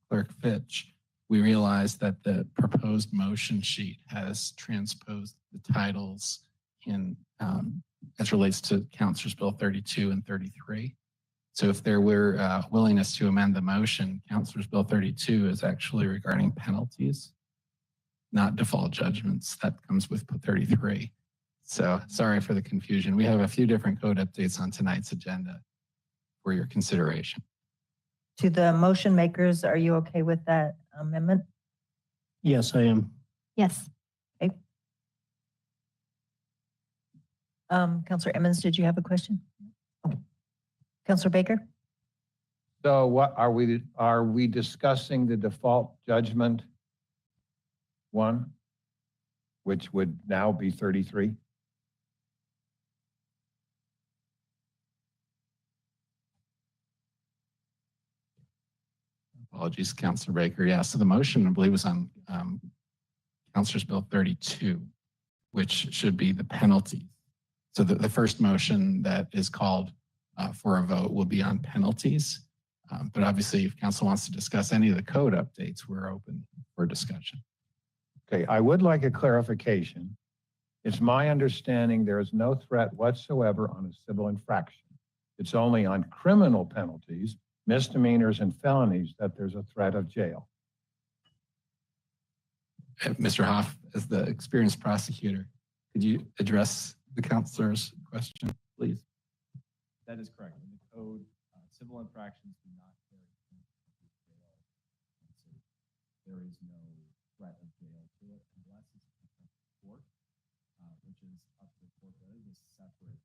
Clerk Fitch, we realized that the proposed motion sheet has transposed the titles in as relates to Councilors Bill 32 and 33. So if there were willingness to amend the motion, Councilors Bill 32 is actually regarding penalties, not default judgments. That comes with 33. So sorry for the confusion. We have a few different code updates on tonight's agenda for your consideration. To the motion makers, are you okay with that amendment? Yes, I am. Yes. Okay. Counselor Emmons, did you have a question? Oh. Counselor Baker? So what are we discussing the default judgment one, which would now be 33? Apologies, Councilor Baker. Yeah, so the motion, I believe, was on Councilor's Bill 32, which should be the penalty. So the first motion that is called for a vote will be on penalties. But obviously, if council wants to discuss any of the code updates, we're open for discussion. Okay, I would like a clarification. It's my understanding there is no threat whatsoever on a civil infraction. It's only on criminal penalties, misdemeanors and felonies that there's a threat of jail. Mr. Hoff, as the experienced prosecutor, could you address the councilor's question? please? That is correct. In the code, civil infractions do not carry jail. And so there is no threat of jail to it unless it's contempt of court, which is up to the court. That is a separate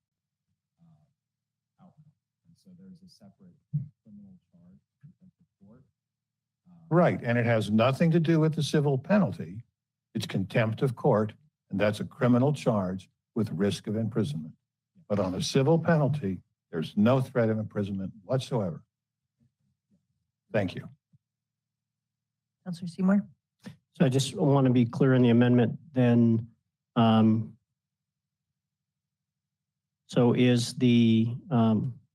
outcome. And so there's a separate criminal charge, contempt of court. Right, and it has nothing to do with the civil penalty. It's contempt of court, and that's a criminal charge with risk of imprisonment. But on a civil penalty, there's no threat of imprisonment whatsoever. Thank you. Counselor Seymour? So I just want to be clear in the amendment then. So is the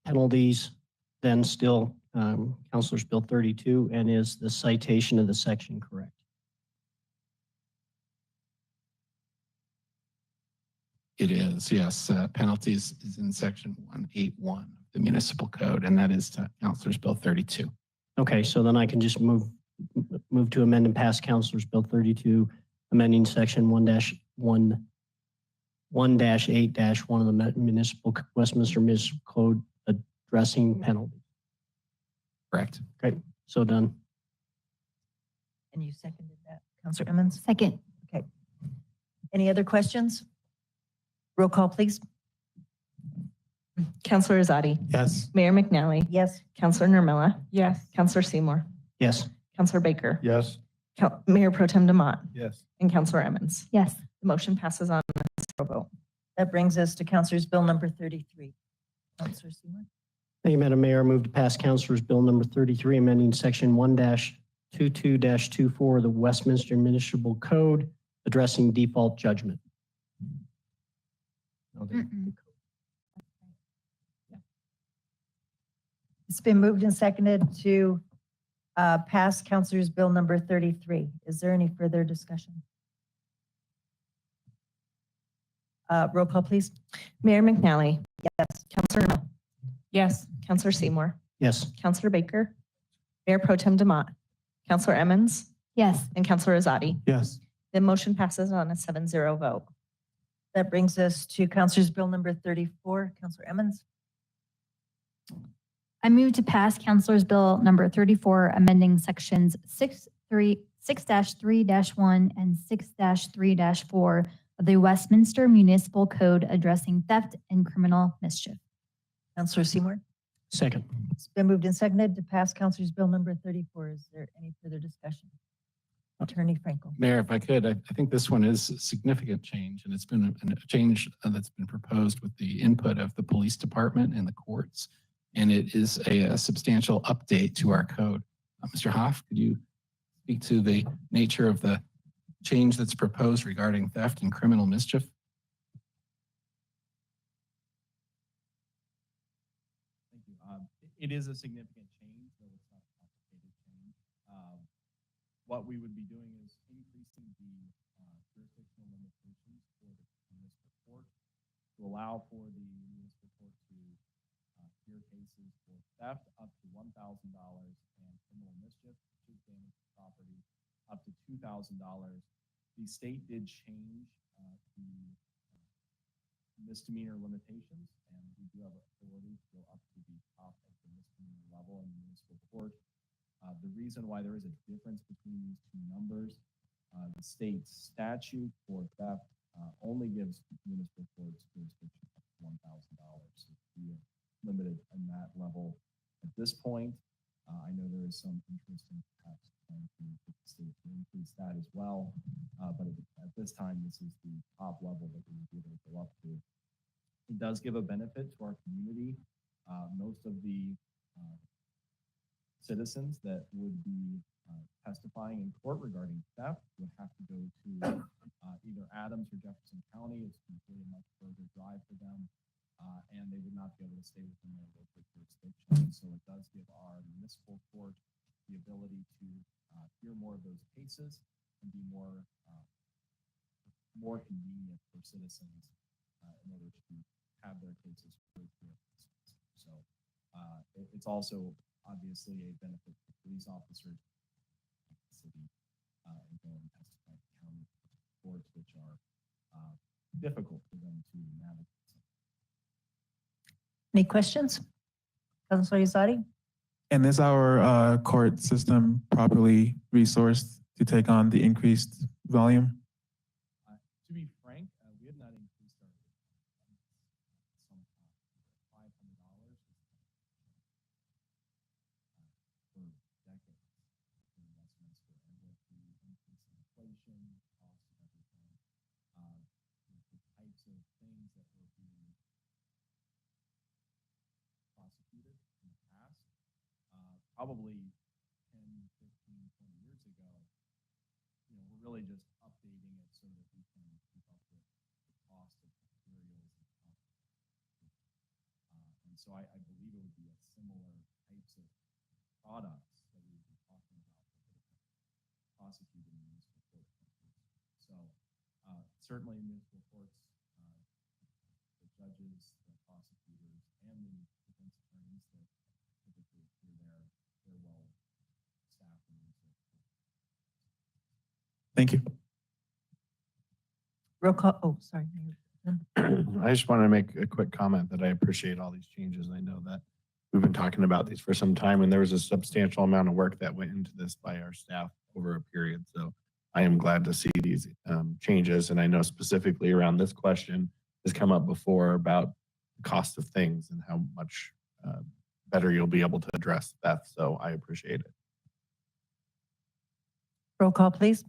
penalties then still Councilor's Bill 32, and is the citation of the section correct? It is, yes. Penalties is in section 181 of the municipal code, and that is Councilor's Bill 32. Okay, so then I can just move to amend and pass Councilor's Bill 32, amending section 1-8-1 of the Westminster Municipal Code addressing penalties. Correct. Okay, so done. And you seconded that, Counselor Emmons? Second. Okay. Any other questions? Roll call, please. Counselor Azadi. Yes. Mayor McNally. Yes. Counselor Nermella. Yes. Counselor Seymour. Yes. Counselor Baker. Yes. Mayor Pro Tem Demott. Yes. And Counselor Emmons. Yes. The motion passes on a 0 vote. That brings us to Counselor's Bill number 33. Counselor Seymour? Thank you, Madam Mayor. Move to pass Councilor's Bill number 33, amending section 1-22-24 of the Westminster Municipal Code, addressing default judgment. It's been moved and seconded to pass Counselor's Bill number 33. Is there any further discussion? Roll call, please. Mayor McNally. Yes. Counselor Nermella. Yes. Counselor Seymour. Yes. Counselor Baker. Mayor Pro Tem Demott. Counselor Emmons. Yes. And Counselor Azadi. Yes. The motion passes on a 7-0 vote. That brings us to Counselor's Bill number 34. Counselor Emmons? I move to pass Councilor's Bill number 34, amending sections 6-3-1 and 6-3-4 of the Westminster Municipal Code addressing theft and criminal mischief. Counselor Seymour? Second. It's been moved and seconded to pass Counselor's Bill number 34. Is there any further discussion? Attorney Frankel? Mayor, if I could, I think this one is a significant change, and it's been a change that's been proposed with the input of the police department and the courts, and it is a substantial update to our code. Mr. Hoff, could you speak to the nature of the change that's proposed regarding theft and criminal mischief? Thank you. It is a significant change, though it's not a complicated change. What we would be doing is increasing the jurisdictional limitations for the municipal court to allow for the municipal court to hear cases for theft up to $1,000 and criminal mischief, which is damage to property, up to $2,000. The state did change the misdemeanor limitations, and we do have authority to go up to the top of the misdemeanor level in the municipal court. The reason why there is a difference between these two numbers, the state statute for theft only gives municipal courts jurisdiction up to $1,000. So we are limited in that level at this point. I know there is some interest in perhaps trying to get the state to increase that as well. But at this time, this is the top level that we would be able to go up to. It does give a benefit to our community. Most of the citizens that would be testifying in court regarding theft would have to go to either Adams or Jefferson County. It's usually a much further drive for them, and they would not be able to stay within their local jurisdiction. So it does give our municipal court the ability to hear more of those cases and be more convenient for citizens in order to have their cases heard here. So it's also obviously a benefit to police officers in the city and go and testify to county courts, which are difficult for them to navigate. Any questions? Councilor Izadi? And is our court system properly resourced to take on the increased volume? To be frank, we have not increased our some $500 for decades in Westminster, and with the increase in inflation, cost of everything, the types of things that were being prosecuted in the past, probably 10, 15, 20 years ago, we're really just updating it so that we can keep up with the cost of materials and cost. And so I believe it would be a similar types of products that we would be talking about prosecuting municipal court cases. So certainly municipal courts, the judges, the prosecutors, and the defense attorneys that typically appear there, they're well staffed and resourced. Thank you. Roll call. Oh, sorry. I just want to make a quick comment that I appreciate all these changes. I know that we've been talking about these for some time, and there was a substantial amount of work that went into this by our staff over a period. So I am glad to see these changes. And I know specifically around this question has come up before about the cost of things and how much better you'll be able to address that. So I appreciate it. Roll call, please.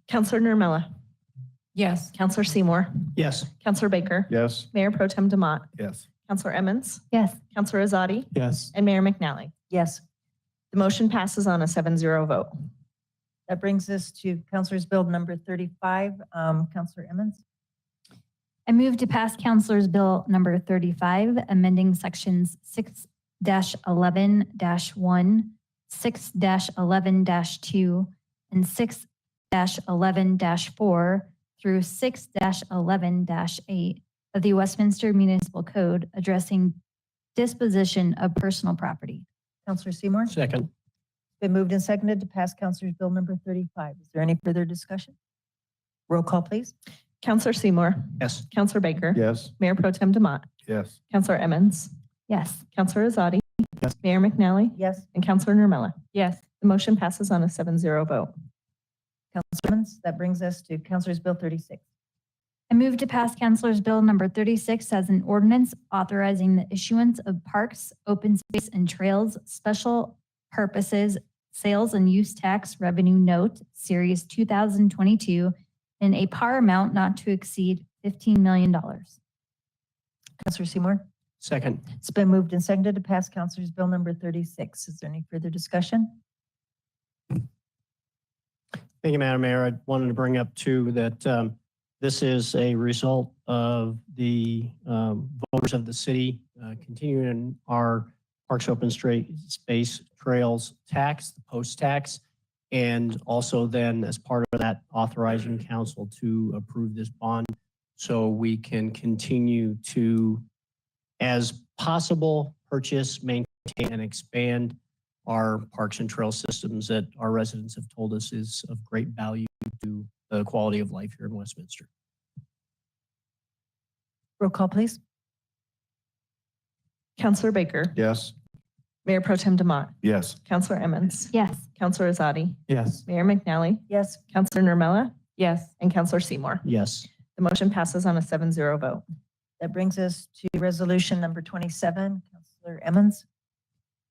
Counselor Nermella, Yes. Counselor Seymour, Yes. Counselor Baker, Yes. Mayor Pro Tem Demott, Yes. Counselor Emmons, Yes. Counselor Azadi, Yes. and Mayor McNally. Yes. The motion passes on a 7-0 vote. That brings us to Councilor's Bill number 35. Counselor Emmons? I move to pass Councilor's Bill number 35, amending sections 6-11-1, 6-11-2, and 6-11-4 through 6-11-8 of the Westminster Municipal Code addressing disposition of personal property. Counselor Seymour? Second. Been moved and seconded to pass Councilor's Bill number 35. Is there any further discussion? Roll call, please. Counselor Seymour, Yes. Counselor Baker, Yes. Mayor Pro Tem Demott, Yes. Counselor Emmons, Yes. Counselor Azadi, Mayor McNally, Yes. and Counselor Nermella. Yes. The motion passes on a 7-0 vote. Counselor Emmons, that brings us to Councilor's Bill 36. I move to pass Councilor's Bill number 36 as an ordinance authorizing the issuance of parks, open space, and trails special purposes sales and use tax revenue note, Series 2022, in a par amount not to exceed $15 million. Counselor Seymour? Second. It's been moved and seconded to pass Councilor's Bill number 36. Is there any further discussion? Thank you, Madam Mayor. I wanted to bring up too that this is a result of the voters of the city continuing our Parks Open Space Trails tax, the post tax, and also then as part of that authorizing council to approve this bond so we can continue to, as possible, purchase, maintain, and expand our parks and trail systems that our residents have told us is of great value to the quality of life here in Westminster. Roll call, please. Counselor Baker, Yes. Mayor Pro Tem Demott, Yes. Counselor Emmons, Yes. Counselor Azadi, Yes. Mayor McNally, Yes. Counselor Nermella, Yes. and Counselor Seymour. Yes. The motion passes on a 7-0 vote. That brings us to resolution number 27. Counselor Emmons?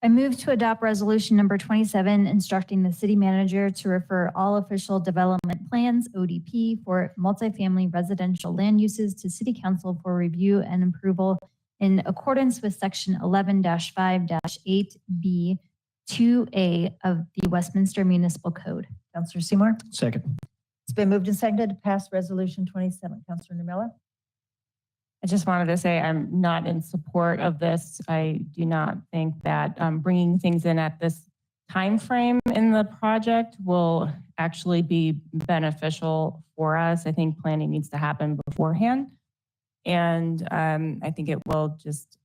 I move to adopt resolution number 27, instructing the city manager to refer all official development plans, ODP, for multifamily residential land uses to city council for review and approval in accordance with section 11-5-8B 2A of the Westminster Municipal Code. Counselor Seymour? Second. It's been moved and seconded to pass resolution 27. Counselor Nermella? I just wanted to say I'm not in support of this. I do not think that bringing things in at this time frame in the project will actually be beneficial for us. I think planning needs to happen beforehand. And I think it will just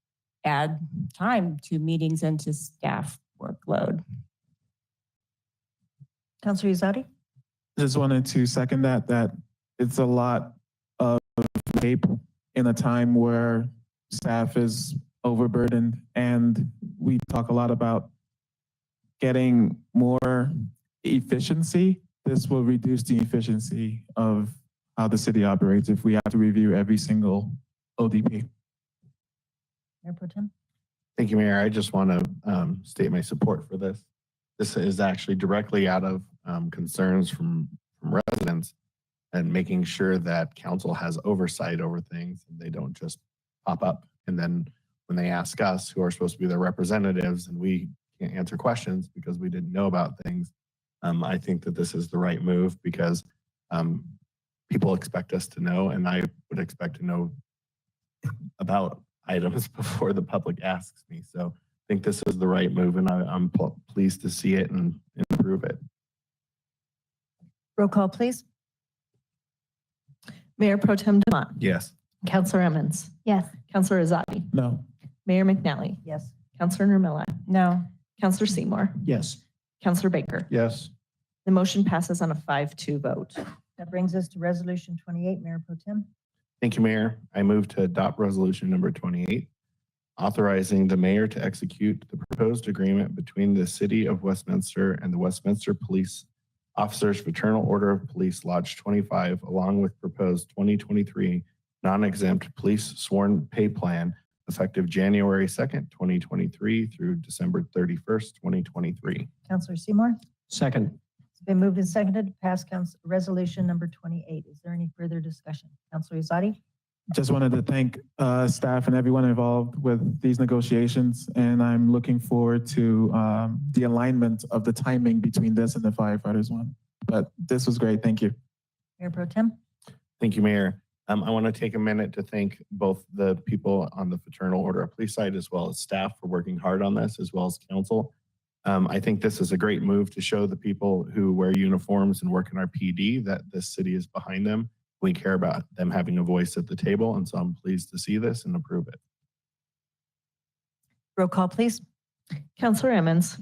add time to meetings and to staff workload. Counselor Izadi? Just wanted to second that it's a lot of tape in a time where staff is overburdened, and we talk a lot about getting more efficiency. This will reduce the efficiency of how the city operates if we have to review every single ODP. Mayor Pro Tem? Thank you, Mayor. I just want to state my support for this. This is actually directly out of concerns from residents and making sure that council has oversight over things and they don't just pop up. And then when they ask us, who are supposed to be their representatives, and we can't answer questions because we didn't know about things, I think that this is the right move because people expect us to know, and I would expect to know about items before the public asks me. So I think this is the right move, and I'm pleased to see it and improve it. Roll call, please. Mayor Pro Tem Demott. Yes. Councilor Emmons. Yes. Councilor Azadi. No. Mayor McNally. Yes. Councilor Nermilla. No. Councilor Seymour. Yes. Councilor Baker. Yes. The motion passes on a 5-2 vote. That brings us to Resolution 28, Mayor Pro Tem. Thank you, Mayor. I move to adopt resolution number 28, authorizing the mayor to execute the proposed agreement between the City of Westminster and the Westminster Police Officers Fraternal Order of Police Lodge 25, along with proposed 2023 non-exempt police sworn pay plan effective January 2nd, 2023 through December 31st, 2023. Councilor Seymour? Second. It's been moved and seconded to pass Resolution number 28. Is there any further discussion? Councilor Azadi? Just wanted to thank staff and everyone involved with these negotiations, and I'm looking forward to the alignment of the timing between this and the firefighters one. But this was great. Thank you. Mayor Pro Tem? Thank you, Mayor. I want to take a minute to thank both the people on the Fraternal Order of Police side as well as staff for working hard on this, as well as council. I think this is a great move to show the people who wear uniforms and work in our PD that this city is behind them. We care about them having a voice at the table, and so I'm pleased to see this and approve it. Roll call, please. Councilor Emmons.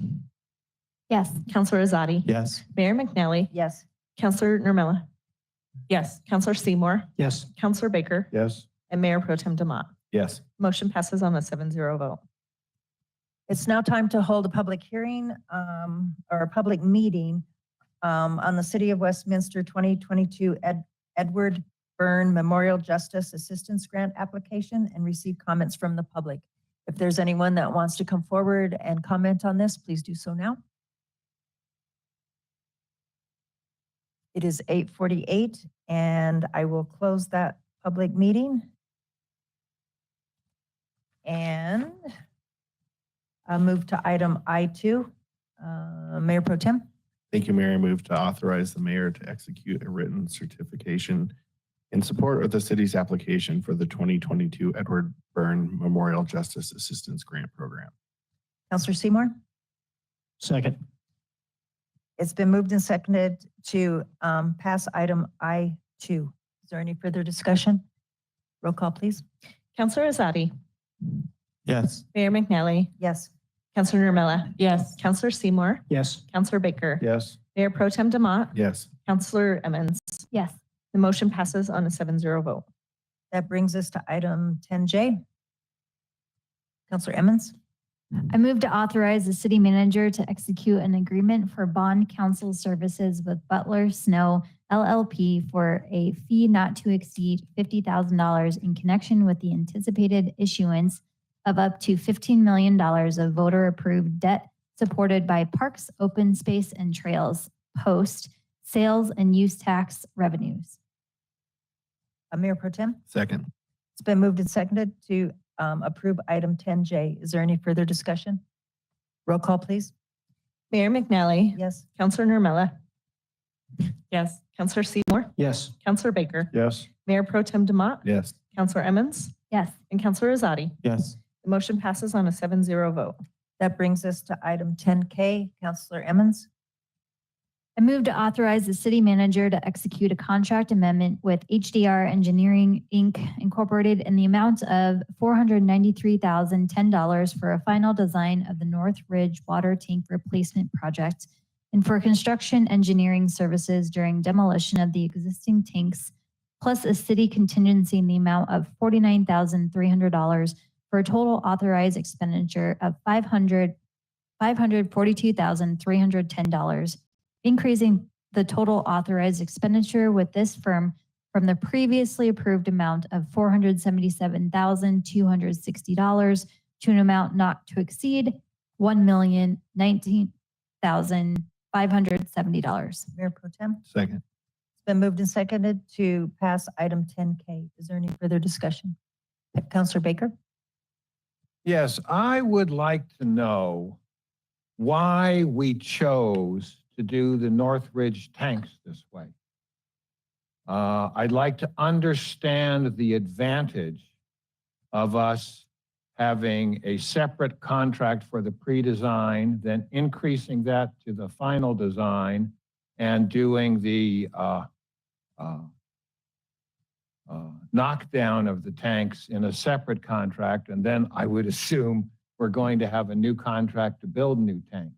Yes. Councilor Azadi. Yes. Mayor McNally. Yes. Councilor Nermilla. Yes. Councilor Seymour. Yes. Councilor Baker. Yes. And Mayor Pro Tem Demott. Yes. Motion passes on a 7-0 vote. It's now time to hold a public hearing or a public meeting on the City of Westminster 2022 Edward Byrne Memorial Justice Assistance Grant application and receive comments from the public. If there's anyone that wants to come forward and comment on this, please do so now. It is 8:48, and I will close that public meeting. And I'll move to item I2. Mayor Pro Tem? Thank you, Mayor. I move to authorize the mayor to execute a written certification in support of the city's application for the 2022 Edward Byrne Memorial Justice Assistance Grant Program. Councilor Seymour? Second. It's been moved and seconded to pass item I2. Is there any further discussion? Roll call, please. Councilor Azadi. Yes. Mayor McNally. Yes. Councilor Nermilla. Yes. Councilor Seymour. Yes. Councilor Baker. Yes. Mayor Pro Tem Demott. Yes. Councilor Emmons. Yes. The motion passes on a 7-0 vote. That brings us to item 10J. Councilor Emmons? I move to authorize the city manager to execute an agreement for bond counsel services with Butler Snow LLP for a fee not to exceed $50,000 in connection with the anticipated issuance of up to $15 million of voter-approved debt supported by Parks, Open Space, and Trails, post, sales, and use tax revenues. Mayor Pro Tem? Second. It's been moved and seconded to approve item 10J. Is there any further discussion? Roll call, please. Mayor McNally. Yes. Councilor Nermilla. Yes. Councilor Seymour. Yes. Councilor Baker. Yes. Mayor Pro Tem Demott. Yes. Councilor Emmons. Yes. And Councilor Azadi. Yes. The motion passes on a 7-0 vote. That brings us to item 10K. Councilor Emmons? I move to authorize the city manager to execute a contract amendment with HDR Engineering, Inc. Incorporated in the amount of $493,010 for a final design of the North Ridge Water Tank Replacement Project and for construction engineering services during demolition of the existing tanks plus a city contingency in the amount of $49,300 for a total authorized expenditure of $542,310, increasing the total authorized expenditure with this firm from the previously approved amount of $477,260 to an amount not to exceed $1,019,570. Mayor Pro Tem. Second. It's been moved and seconded to pass item 10K. Is there any further discussion? Counselor Baker? Yes, I would like to know why we chose to do the Northridge tanks this way. I'd like to understand the advantage of us having a separate contract for the pre-design, then increasing that to the final design and doing the knockdown of the tanks in a separate contract. And then I would assume we're going to have a new contract to build new tanks.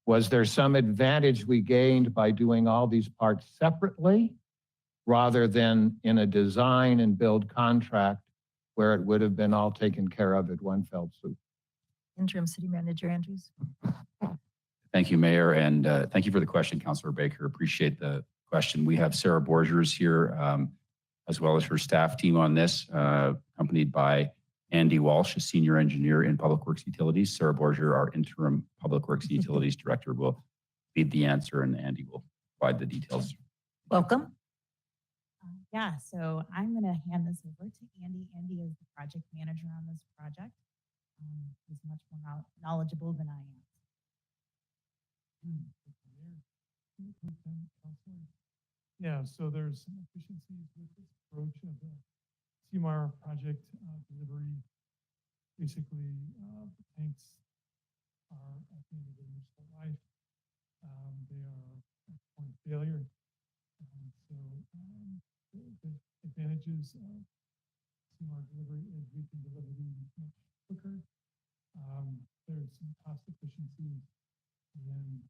Was there some advantage we gained by doing all these parts separately rather than in a design and build contract where it would have been all taken care of at one fell swoop? Interim City Manager Andrews. Thank you, Mayor, and thank you for the question, Councilor Baker. Appreciate the question. We have Sarah Borgers here, as well as her staff team on this, accompanied by Andy Walsh, a senior engineer in Public Works Utilities. Sarah Borger, our interim Public Works and Utilities Director, will lead the answer, and Andy will provide the details. Welcome. Yeah, so I'm going to hand this over to Andy. Andy is the project manager on this project. He's much more knowledgeable than I am. Yeah, so there's some efficiencies with this approach of the CMAR project delivery. Basically, the tanks are at the end of their useful life. They are at point of failure. So the advantages of CMAR delivery is we can deliver these much quicker. There's some cost efficiencies in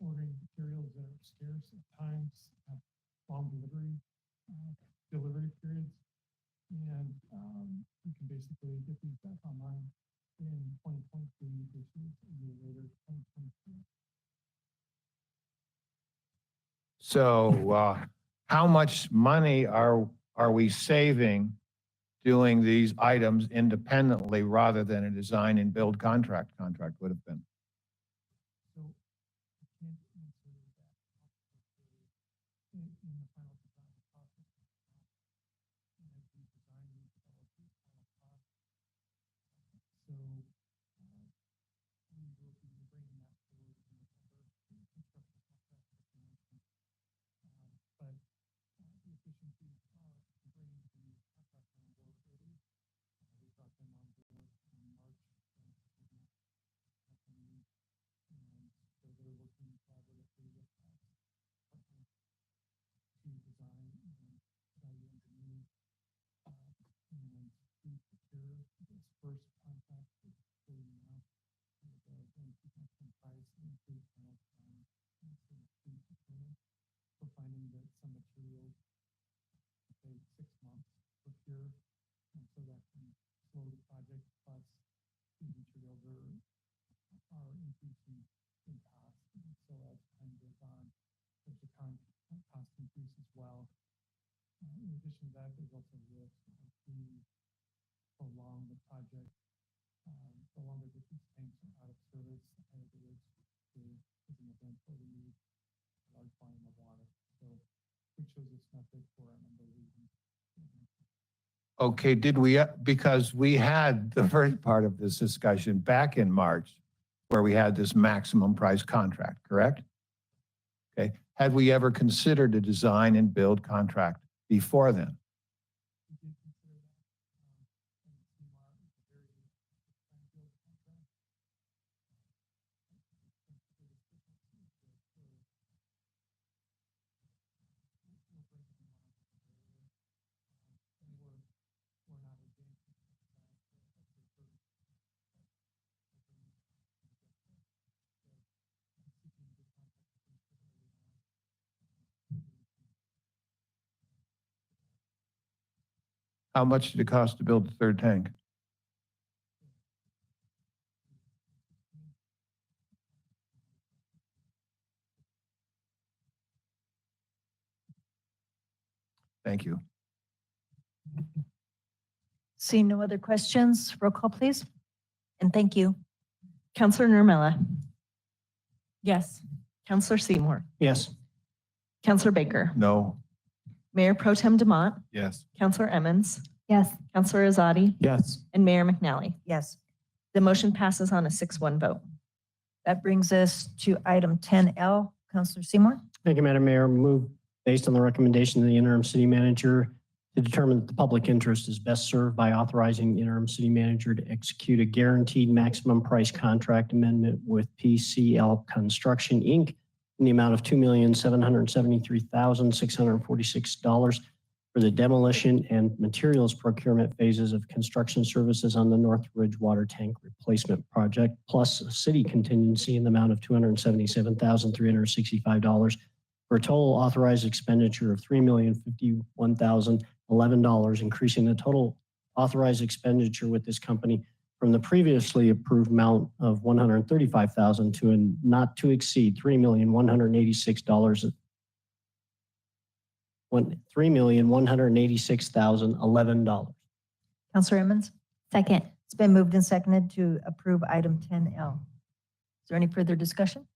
ordering materials that are scarce at times, have long delivery periods, and we can basically get these back online in 2023 versus a year later, 2024. So how much money are we saving doing these items independently rather than a design and build contract would have been? So I can't answer that in the final design process. And as we design and develop these final costs, so we will be bringing that forward in the construction contract information. But the efficiencies are bringing the contract on board early. We brought them on board in March. And so they're working collaboratively with us to design and value engineer and to procure this first contract that's fully now with a guaranteed price and include final design and so procurement. We're finding that some materials take 6 months to procure, and so that can slow the project. Plus, these materials are increasing in cost, and so as time goes on, there's a cost increase as well. In addition to that, there's also risk if we prolong the project. The longer that these tanks are out of service, the higher the risk is an event where we need a large volume of water. So we chose this method for a number of reasons. Okay, did we, because we had the first part of this discussion back in March where we had this maximum price contract, correct? Okay, had we ever considered a design and build contract before then? We did consider that, and CMAR is a very build contract. We're not advanced in that side, so that's the first. How much did it cost to build the third tank? Thank you. Seeing no other questions, roll call, please. And thank you. Counselor Nermella, Yes. Counselor Seymour, Yes. Counselor Baker, No. Mayor Pro Tem Demott, Yes. Counselor Emmons, Yes. Counselor Azadi, Yes. and Mayor McNally. Yes, The motion passes on a 6-1 vote. that brings us to item 10L. Counselor Seymour? Thank you, Madam Mayor. Move based on the recommendation of the interim city manager to determine that the public interest is best served by authorizing the interim city manager to execute a guaranteed maximum price contract amendment with PCL Construction, Inc. in the amount of $2,773,646 for the demolition and materials procurement phases of construction services on the North Ridge Water Tank Replacement Project, plus a city contingency in the amount of $277,365 for a total authorized expenditure of $3,051,011, increasing the total authorized expenditure with this company from the previously approved amount of $135,000 to a not to exceed $3,186,000. $3,186,011. Counselor Emmons? Second. It's been moved and seconded to approve item 10L. Is there any further discussion?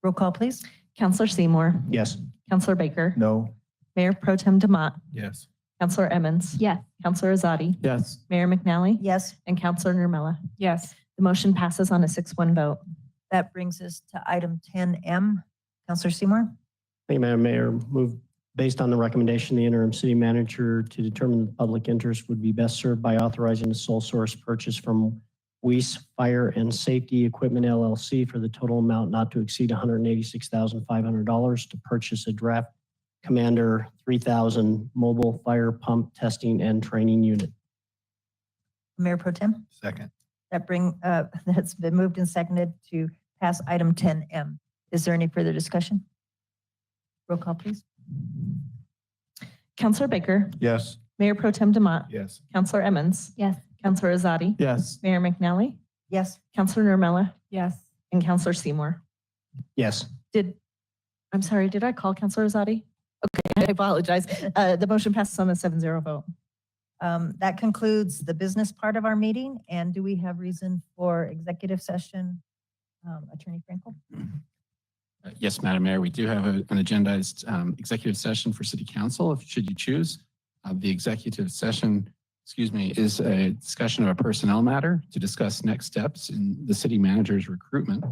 Roll call, please. Counselor Seymour, Yes. Counselor Baker, No. Mayor Pro Tem Demott, Yes. Counselor Emmons, Yes. Counselor Azadi, Yes. Mayor McNally, Yes, and Counselor Nermella. Yes. The motion passes on a 6-1 vote. that brings us to item 10M. Counselor Seymour? Thank you, Madam Mayor. Move based on the recommendation of the interim city manager to determine the public interest would be best served by authorizing the sole source purchase from Weiss Fire and Safety Equipment LLC for the total amount not to exceed $186,500 to purchase a Draft Commander 3000 mobile fire pump testing and training unit. Mayor Pro Tem? Second. That's been moved and seconded to pass item 10M. Is there any further discussion? Roll call, please. Counselor Baker, Yes. Mayor Pro Tem Demott, Yes. Counselor Emmons, Yes. Counselor Azadi, Yes. Mayor McNally, Yes, Counselor Nermella, Yes. and Counselor Seymour. Yes. I'm sorry, did I call Counselor Azadi? Okay, I apologize. The motion passes on a 7-0 vote. that concludes the business part of our meeting. And do we have reason for executive session? Attorney Frankel? Yes, Madam Mayor, we do have an agendized executive session for City Council, should you choose. The executive session, is a discussion of a personnel matter to discuss next steps in the city manager's recruitment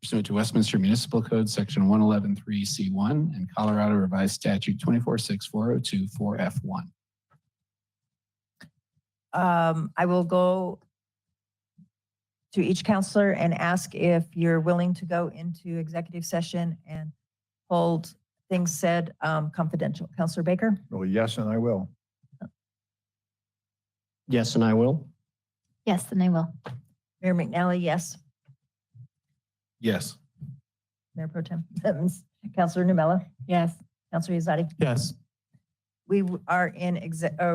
pursuant to Westminster Municipal Code, Section 1113C1 and Colorado Revised Statute 246402 4F1. I will go to each counselor and ask if you're willing to go into executive session and hold things said confidential. Counselor Baker? Well, yes, and I will. Yes, and I will. Yes, and I will. Mayor McNally, yes. Yes. Mayor Pro Tem. Counselor Numella? Yes. Counselor Izadi? Yes. We are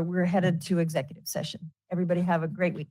we're headed to executive session. Everybody have a great week.